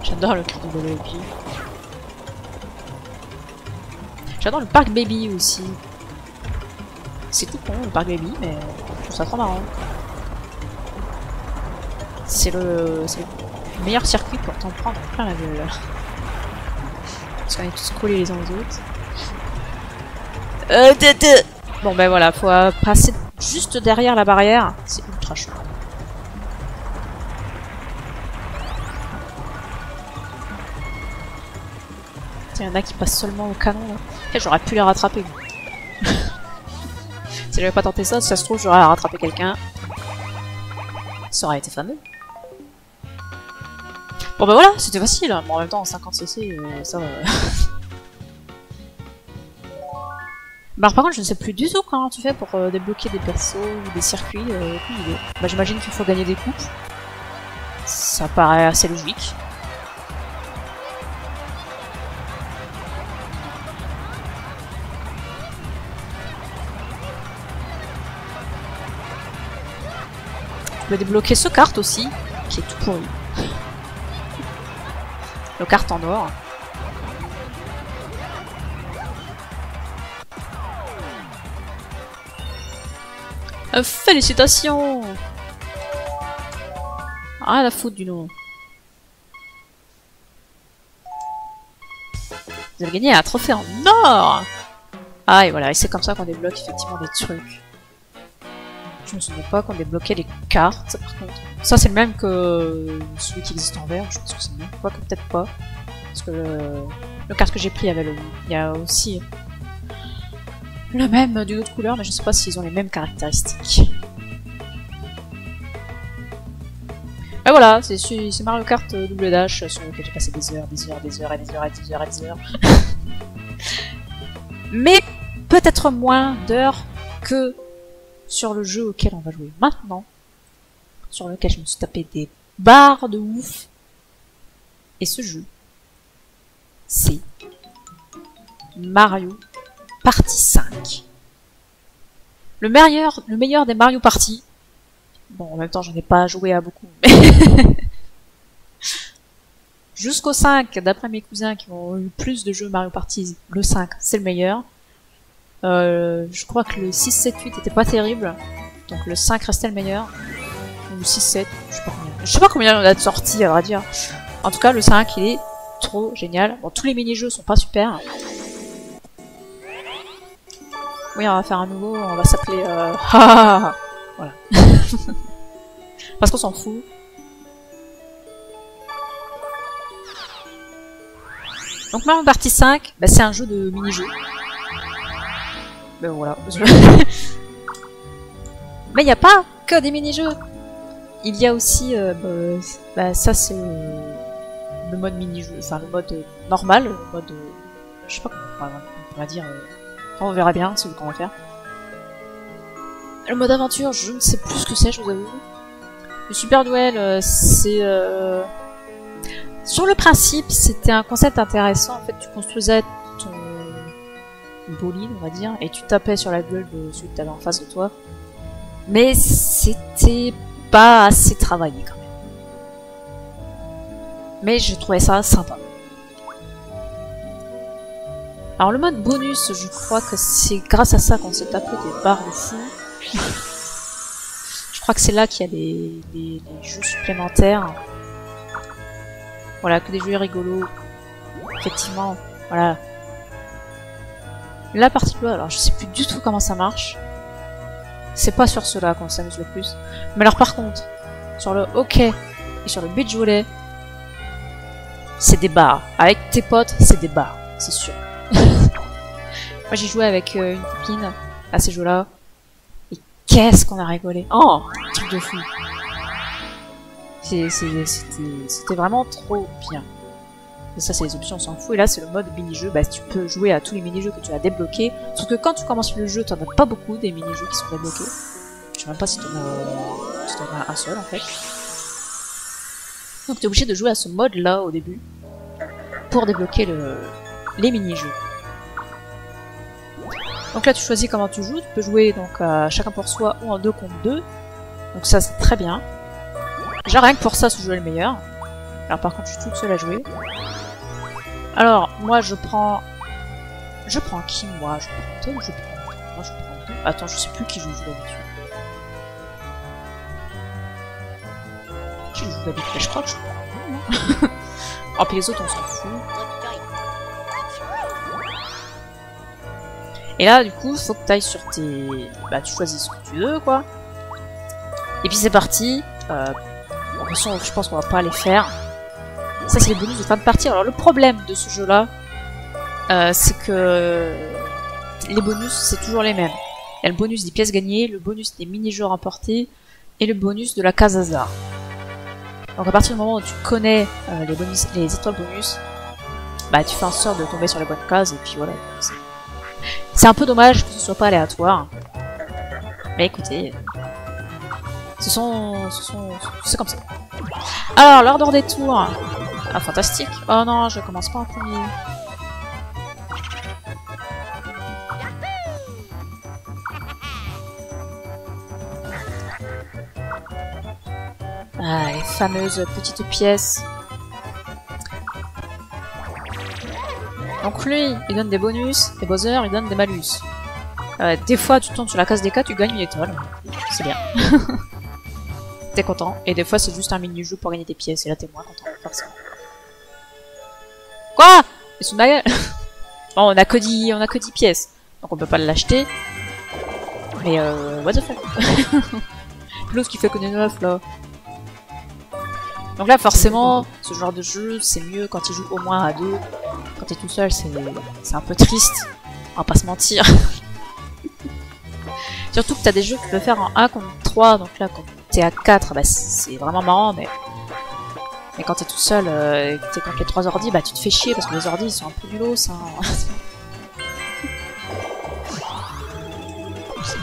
J'adore le cri de Baby. J'adore le parc Baby aussi. C'est tout con, le parc baby, mais je trouve ça trop marrant. C'est le meilleur circuit pour t'en prendre plein la gueule. Parce qu'on est tous collés les uns aux autres. Bon ben voilà, faut passer juste derrière la barrière. C'est ultra chaud. Il y en a qui passent seulement au canon là. J'aurais pu les rattraper. Si j'avais pas tenté ça, si ça se trouve j'aurais rattrapé quelqu'un. Ça aurait été fameux. Bon bah voilà, c'était facile. Bon, en même temps en 50cc, ça va. Bah alors, par contre je ne sais plus du tout comment tu fais pour débloquer des persos ou des circuits. Aucune idée. Bah j'imagine qu'il faut gagner des coupes. Ça paraît assez logique. Je peux débloquer ce kart aussi, qui est tout pourri. Le kart en or. Félicitations! Ah la faute du nom. Vous avez gagné un trophée en or! Ah et voilà, et c'est comme ça qu'on débloque effectivement des trucs. Je me souviens pas qu'on débloquait les cartes, par contre. Ça, c'est le même que celui qui existe en vert, je pense que c'est le même. Quoique peut-être pas. Parce que le carte que j'ai pris avait il y a aussi le même d'une autre couleur, mais je sais pas s'ils ont les mêmes caractéristiques. Et voilà, c'est Mario Kart Double Dash sur lequel j'ai passé des heures et des heures. Mais peut-être moins d'heures que sur le jeu auquel on va jouer maintenant, sur lequel je me suis tapé des barres de ouf. Et ce jeu, c'est Mario Party 5. Le meilleur des Mario Party. Bon, en même temps, j'en ai pas joué à beaucoup. Jusqu'au 5, d'après mes cousins qui ont eu plus de jeux Mario Party, le 5, c'est le meilleur. Je crois que le 6, 7, 8 était pas terrible. Donc le 5 restait le meilleur. Ou le 6, 7, je sais pas combien. Je sais pas combien on a de sorties, à vrai dire. En tout cas, le 5, il est trop génial. Bon, tous les mini-jeux sont pas super. Oui, on va faire un nouveau, on va s'appeler... Voilà. Parce qu'on s'en fout. Donc Mario Party 5, bah, c'est un jeu de mini-jeux. Ben voilà. Mais il n'y a pas que des mini-jeux. Il y a aussi... ça c'est le mode mini-jeu, enfin le mode normal, le mode... je sais pas comment on va dire... on verra bien celui qu'on va faire. Le mode aventure, je ne sais plus ce que c'est, je vous avoue. Le Super Duel, c'est... Sur le principe, c'était un concept intéressant. En fait, tu construisais ton bolide, on va dire, et tu tapais sur la gueule de celui que tu avais en face de toi. Mais c'était pas assez travaillé, quand même. Mais je trouvais ça sympa. Alors, le mode bonus, je crois que c'est grâce à ça qu'on s'est tapé des barres de fou. Je crois que c'est là qu'il y a les jeux supplémentaires. Voilà, que des jeux rigolos. Effectivement, voilà. La partie bleue, alors je sais plus du tout comment ça marche. C'est pas sur cela qu'on s'amuse le plus. Mais alors par contre, sur le hockey et sur le beach volley, c'est des barres. Avec tes potes, c'est des barres, c'est sûr. Moi j'ai joué avec une copine à ces jeux-là. Et qu'est-ce qu'on a rigolé. Oh, truc de fou. C'était vraiment trop bien. Et ça, c'est les options, on s'en fout. Et là, c'est le mode mini-jeu. Bah, tu peux jouer à tous les mini-jeux que tu as débloqués. Sauf que quand tu commences le jeu, tu n'en as pas beaucoup des mini-jeux qui sont débloqués. Je sais même pas si tu en as un seul, en fait. Donc, tu es obligé de jouer à ce mode-là au début pour débloquer les mini-jeux. Donc là, tu choisis comment tu joues. Tu peux jouer donc chacun pour soi ou en 2 contre 2. Donc ça, c'est très bien. Déjà, rien que pour ça, ce jeu est le meilleur. Alors par contre, je suis toute seule à jouer. Alors, moi, je prends... Je prends qui, moi? Je prends toi ou je prends... Moi je prends 2. Attends, je sais plus qui je joue d'habitude. Qui je joue d'habitude? Je crois que je prends 2. Oh, puis les autres on s'en fout. Et là, du coup, faut que tu ailles sur tes... Bah, tu choisis ce que tu veux, quoi. Et puis c'est parti. Bon, de toute façon, je pense qu'on va pas les faire. Ça, c'est les bonus de fin de partie. Alors, le problème de ce jeu-là, c'est que les bonus, c'est toujours les mêmes. Il y a le bonus des pièces gagnées, le bonus des mini-jeux remportés, et le bonus de la case hasard. Donc, à partir du moment où tu connais les bonus, les étoiles bonus, bah, tu fais en sorte de tomber sur les bonnes cases, et puis voilà. C'est un peu dommage que ce soit pas aléatoire. Mais écoutez, c'est comme ça. Alors, l'ordre des tours. Ah, fantastique. Oh non, je commence pas en premier. Ah, les fameuses petites pièces. Donc lui, il donne des bonus, et Bowser, il donne des malus. Des fois, tu tombes sur la case des cas, tu gagnes une étoile. C'est bien. T'es content. Et des fois, c'est juste un mini-jeu pour gagner des pièces, et là, t'es moins content, forcément. Quoi? Ils sont de ma gueule. Bon, on a que 10 pièces, donc on peut pas l'acheter. Mais what the fuck. L'autre qui fait que des 9, là. Donc là, forcément, ce genre de jeu, c'est mieux quand il joue au moins à 2. Quand t'es tout seul, c'est un peu triste. On va pas se mentir. Surtout que t'as des jeux que tu peux faire en 1 contre 3, donc là, quand t'es à 4, bah, c'est vraiment marrant, mais quand t'es tout seul, et que t'es contre les 3 ordis, bah tu te fais chier, parce que les ordis, ils sont un peu nulos, ça.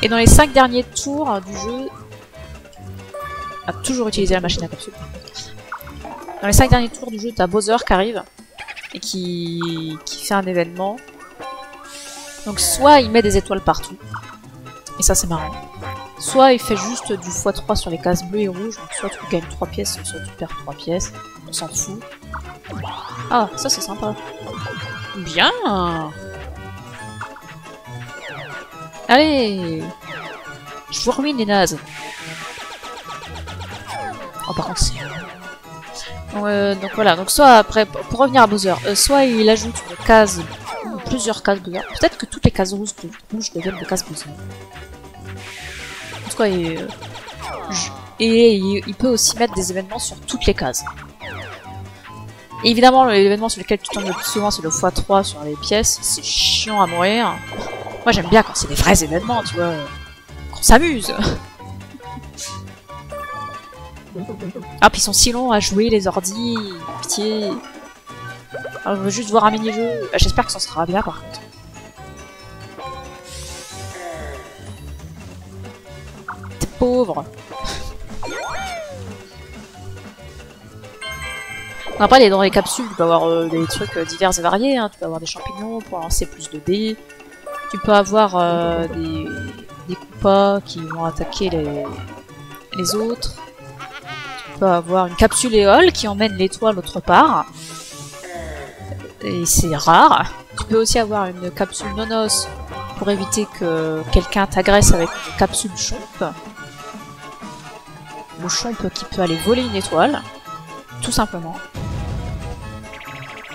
Et dans les 5 derniers tours du jeu, à toujours utiliser la machine à capsule. Dans les 5 derniers tours du jeu, t'as Bowser qui arrive et qui fait un événement. Donc soit il met des étoiles partout, et ça c'est marrant. Soit il fait juste du x3 sur les cases bleues et rouges, donc soit tu gagnes 3 pièces, soit tu perds 3 pièces, on s'en fout. Ah, ça c'est sympa. Bien. Allez, je vous ruine les nazes. Oh par contre c'est... donc voilà, donc soit après, pour revenir à Bowser, soit il ajoute une case, ou plusieurs cases Bowser. Peut-être que toutes les cases rouges deviennent des cases Bowser. En tout cas, il peut aussi mettre des événements sur toutes les cases. Et évidemment, l'événement sur lequel tu tombes le plus souvent, c'est le x3 sur les pièces. C'est chiant à mourir. Moi j'aime bien quand c'est des vrais événements, tu vois, qu'on s'amuse. Ah, puis ils sont si longs à jouer, les ordis, pitié. Ah, on veut juste voir un mini-jeu. J'espère que ça sera bien, par contre. T'es pauvre. Après, dans les capsules, tu peux avoir des trucs divers et variés. Hein. Tu peux avoir des champignons pour lancer plus de dés. Tu peux avoir des Koopas qui vont attaquer les autres. Avoir une capsule éole qui emmène l'étoile autre part. Et c'est rare. Tu peux aussi avoir une capsule non-os pour éviter que quelqu'un t'agresse avec une capsule chomp. Le chomp qui peut aller voler une étoile. Tout simplement.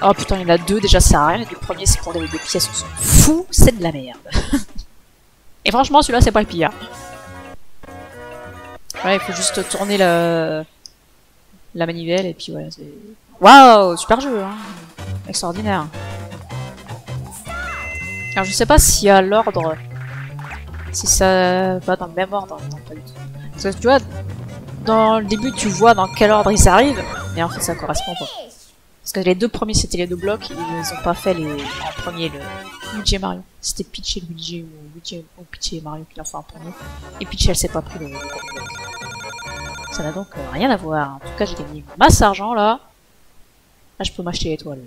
Oh putain, il y en a 2 déjà, ça sert à rien. Les 2 premiers, c'est pour des pièces, on s'en fout, c'est de la merde. Et franchement, celui-là, c'est pas le pire. Ouais, il faut juste tourner la manivelle et puis voilà, c'est... Waouh, super jeu, hein. Extraordinaire. Alors je sais pas si à l'ordre, si ça va dans le même ordre, non pas du tout. Parce que tu vois, dans le début tu vois dans quel ordre ils arrivent, mais en fait ça correspond pas. Parce que les 2 premiers c'était les 2 blocs, ils ont pas fait en premier le Luigi et Mario. C'était Peach et Luigi ou Peach et Mario qui l'ont fait en premier. Et Peach elle s'est pas pris le bloc. Ça n'a donc rien à voir. En tout cas, j'ai gagné une masse d'argent là. Là, je peux m'acheter l'étoile.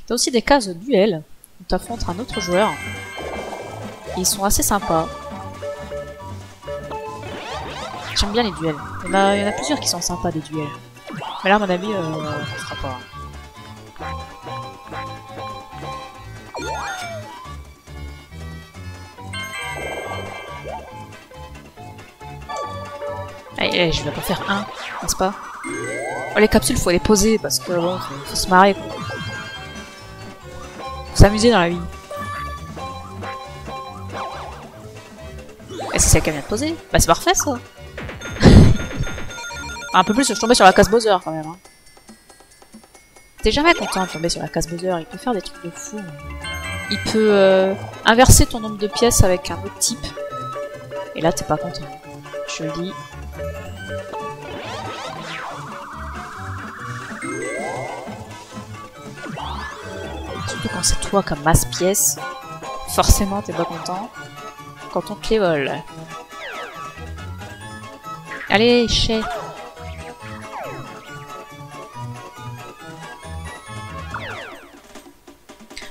T'as aussi des cases duel où t'affrontes un autre joueur. Et ils sont assez sympas. J'aime bien les duels. Il y en a plusieurs qui sont sympas des duels. Mais là, à mon avis, ça sera pas. Et je vais pas faire un, n'est-ce pas? Oh, les capsules, faut les poser parce que bon, faut se marrer. Faut s'amuser dans la vie. Et c'est celle qu'elle vient de poser. Bah c'est parfait ça. Un peu plus, je tombais sur la case Bowser quand même. Hein. T'es jamais content de tomber sur la case Bowser, il peut faire des trucs de fou. Il peut inverser ton nombre de pièces avec un autre type. Et là t'es pas content. Je le dis. Surtout quand c'est toi comme masse pièce. Forcément t'es pas content. Quand on te les vole. Allez, chais.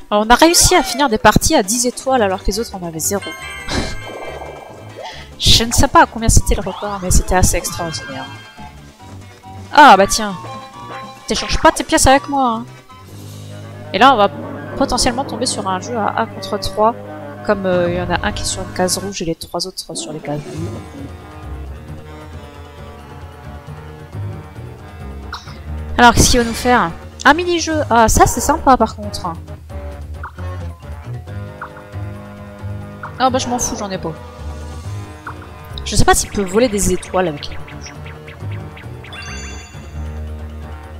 Alors, on a réussi à finir des parties à 10 étoiles alors que les autres en avaient 0. Je ne sais pas à combien c'était le record, mais c'était assez extraordinaire. Ah bah tiens, t'échanges pas tes pièces avec moi. Hein. Et là, on va potentiellement tomber sur un jeu à 1 contre 3, comme il y en a un qui est sur une case rouge et les 3 autres sur les cases bleues. Alors, qu'est-ce qu'il va nous faire? Un mini-jeu. Ah, ça c'est sympa par contre. Ah bah je m'en fous, j'en ai pas. Je sais pas s'il peut voler des étoiles avec les mini-jeux.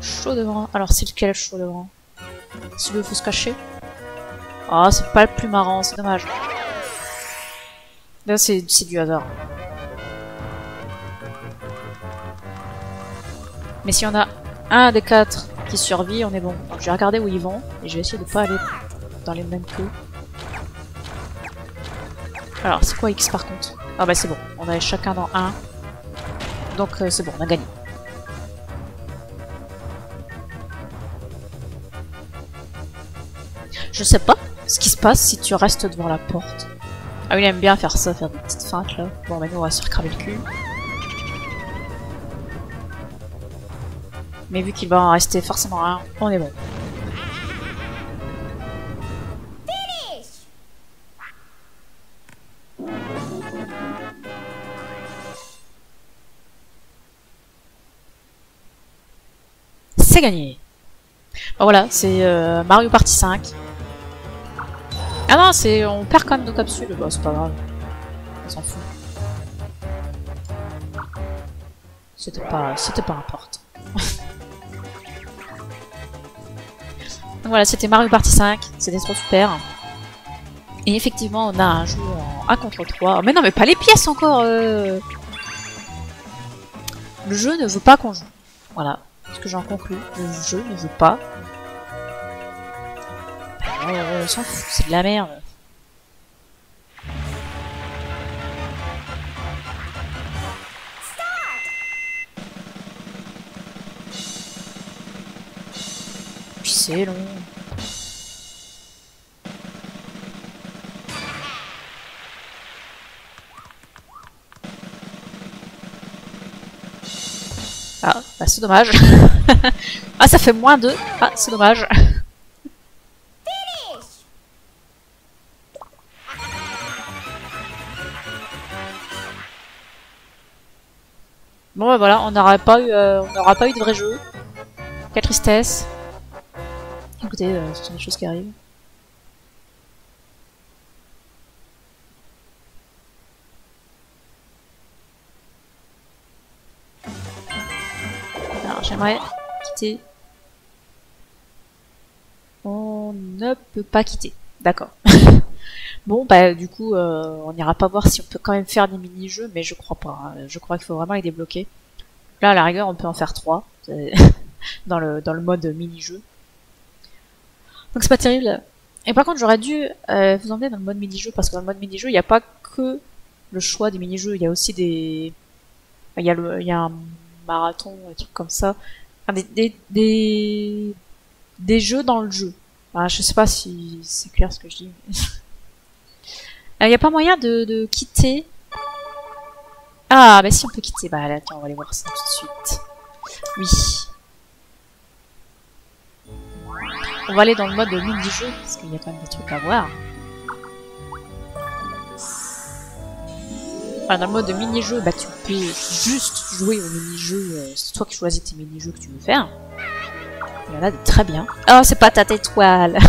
Chaud devant. Alors c'est lequel chaud devant? Celui où il faut se cacher? Ah, c'est pas le plus marrant, c'est dommage. Là c'est du hasard. Mais s'il y en a un des 4 qui survit, on est bon. Donc je vais regarder où ils vont et je vais essayer de pas aller dans les mêmes queues. Alors c'est quoi X par contre? Ah bah c'est bon, on est chacun dans un. Donc c'est bon, on a gagné. Je sais pas ce qui se passe si tu restes devant la porte. Ah oui, il aime bien faire ça, faire des petites feintes là. Bon bah nous on va se recramer le cul. Mais vu qu'il va en rester forcément un, on est bon. C'est gagné. Bon, voilà, c'est Mario Party 5. Ah non, c'est on perd quand même nos capsules. Bah c'est pas grave. On s'en fout. C'était pas important. Donc voilà, c'était Mario Party 5, c'était trop super. Et effectivement, on a un jeu en 1 contre 3. Mais non, mais pas les pièces encore Le jeu ne veut pas qu'on joue. Voilà, ce que j'en conclus. Le jeu ne veut pas. On s'en fout, c'est de la merde. Puis c'est long. Ah, bah c'est dommage. Ah, ça fait moins 2. Ah, c'est dommage. Bon bah voilà, on n'aura pas eu de vrai jeu. Quelle tristesse. Écoutez, ce sont des choses qui arrivent. Alors j'aimerais quitter. On ne peut pas quitter. D'accord. Bon bah du coup on n'ira pas voir si on peut quand même faire des mini-jeux, mais je crois pas. Hein. Je crois qu'il faut vraiment les débloquer. Là à la rigueur on peut en faire 3 dans le mode mini-jeu. Donc c'est pas terrible. Et par contre j'aurais dû vous emmener dans le mode mini-jeu, parce que dans le mode mini-jeu il n'y a pas que le choix des mini-jeux, il y a aussi des... Il y a un marathon, des trucs comme ça. Enfin, des jeux dans le jeu. Enfin, je sais pas si c'est clair ce que je dis. Il n'y a pas moyen de quitter. Ah, bah si on peut quitter. Bah là, tiens, on va aller voir ça tout de suite. Oui. On va aller dans le mode mini-jeu, parce qu'il y a quand même des trucs à voir. Enfin, dans le mode mini-jeu, bah tu peux juste jouer au mini-jeu, c'est toi qui choisis tes mini-jeux que tu veux faire. Il y en a de très bien. Oh, c'est pas ta étoile.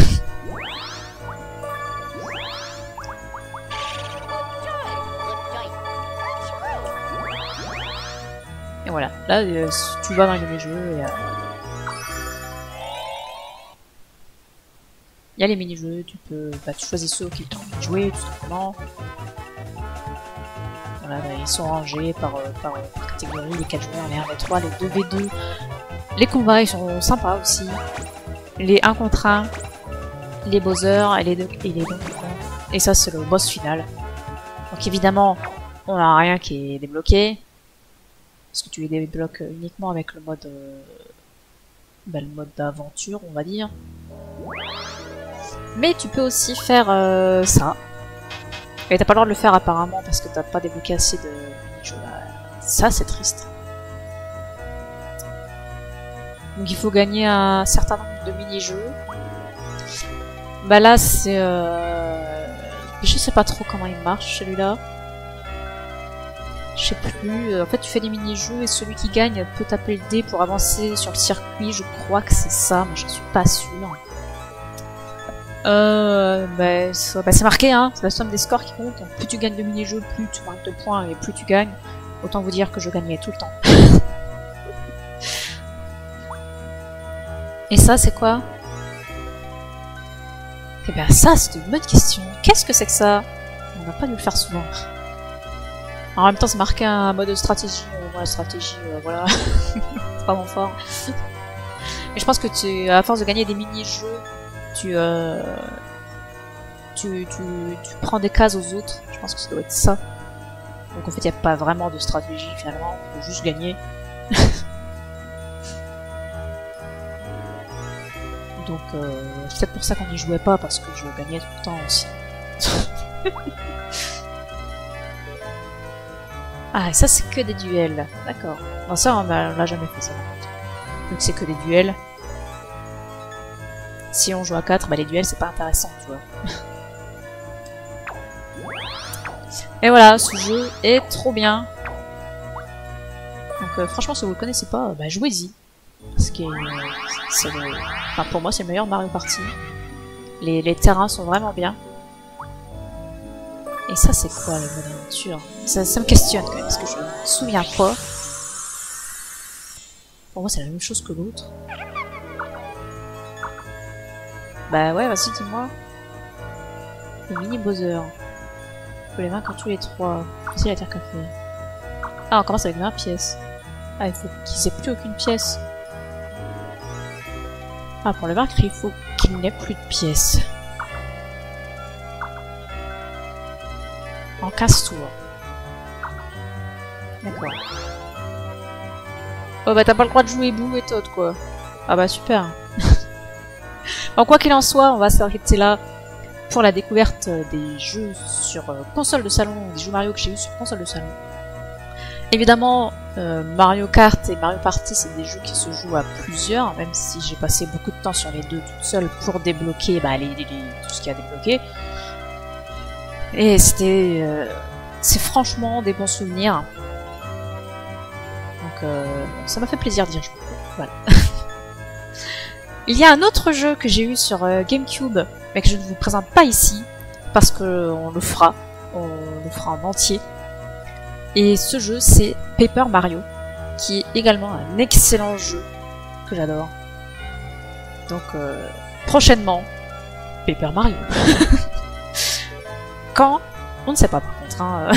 Et voilà, là tu vas dans les mini-jeux, il y a les mini-jeux, tu peux, bah, tu choisis ceux qui t'ont envie de jouer tout simplement. Voilà, bah, ils sont rangés par catégorie, les 4 joueurs, les 1v3, les 2v2. Les combats ils sont sympas aussi. Les 1 contre 1, les Bowser et les Donkey Kong. Et ça c'est le boss final. Donc évidemment, on n'a rien qui est débloqué. Parce que tu les débloques uniquement avec le mode d'aventure, on va dire. Mais tu peux aussi faire ça. Et t'as pas le droit de le faire apparemment parce que t'as pas débloqué assez de mini-jeux. Ça c'est triste. Donc il faut gagner un certain nombre de mini-jeux. Bah là c'est... je sais pas trop comment il marche celui-là. Je sais plus. En fait tu fais des mini-jeux et celui qui gagne peut taper le dé pour avancer sur le circuit. Je crois que c'est ça, mais je suis pas sûre. C'est marqué, hein, c'est la somme des scores qui compte. Plus tu gagnes de mini-jeux, plus tu marques de points et plus tu gagnes. Autant vous dire que je gagnais tout le temps. Et ça, c'est quoi? Eh ben ça, c'est une bonne question. Qu'est-ce que c'est que ça? On n'a pas dû le faire souvent. En même temps, c'est marqué un mode stratégie. Voilà. C'est pas mon fort. Mais je pense que tu, à force de gagner des mini-jeux, tu prends des cases aux autres. Je pense que ça doit être ça. Donc en fait, il n'y a pas vraiment de stratégie finalement. Il faut juste gagner. Donc c'est peut-être pour ça qu'on n'y jouait pas, parce que je gagnais tout le temps aussi. Ah, ça c'est que des duels. D'accord. Non, ça on l'a jamais fait ça. Donc c'est que des duels. Si on joue à 4, bah les duels c'est pas intéressant, tu vois. Et voilà, ce jeu est trop bien. Donc franchement, si vous le connaissez pas, bah jouez-y. Parce que c'est enfin, pour moi c'est le meilleur Mario Party. Les terrains sont vraiment bien. Et ça c'est quoi le mode aventure? Ça me questionne quand même, parce que je me souviens pas. Pour moi c'est la même chose que l'autre. Bah ouais, vas-y, dis-moi. Le mini Bowser. Faut les vaincre tous les 3. Facile à dire qu'à faire. Ah, on commence avec 20 pièces. Ah, il faut qu'ils aient plus aucune pièce. Ah, pour le vaincre, il faut qu'il n'ait plus de pièces. En 15 tours. D'accord. Oh bah t'as pas le droit de jouer Boo et Todd, quoi. Ah bah super. Bon, quoi qu'il en soit, on va s'arrêter là pour la découverte des jeux sur console de salon, des jeux Mario que j'ai eu sur console de salon. Évidemment, Mario Kart et Mario Party, c'est des jeux qui se jouent à plusieurs, même si j'ai passé beaucoup de temps sur les deux toute seule pour débloquer bah, tout ce qu'il y a débloqué. Et c'était... c'est franchement des bons souvenirs. Donc ça m'a fait plaisir d'y jouer. Voilà. Il y a un autre jeu que j'ai eu sur GameCube, mais que je ne vous présente pas ici, parce que on le fera en entier. Et ce jeu, c'est Paper Mario, qui est également un excellent jeu que j'adore. Donc prochainement, Paper Mario. Quand? On ne sait pas par contre. Hein.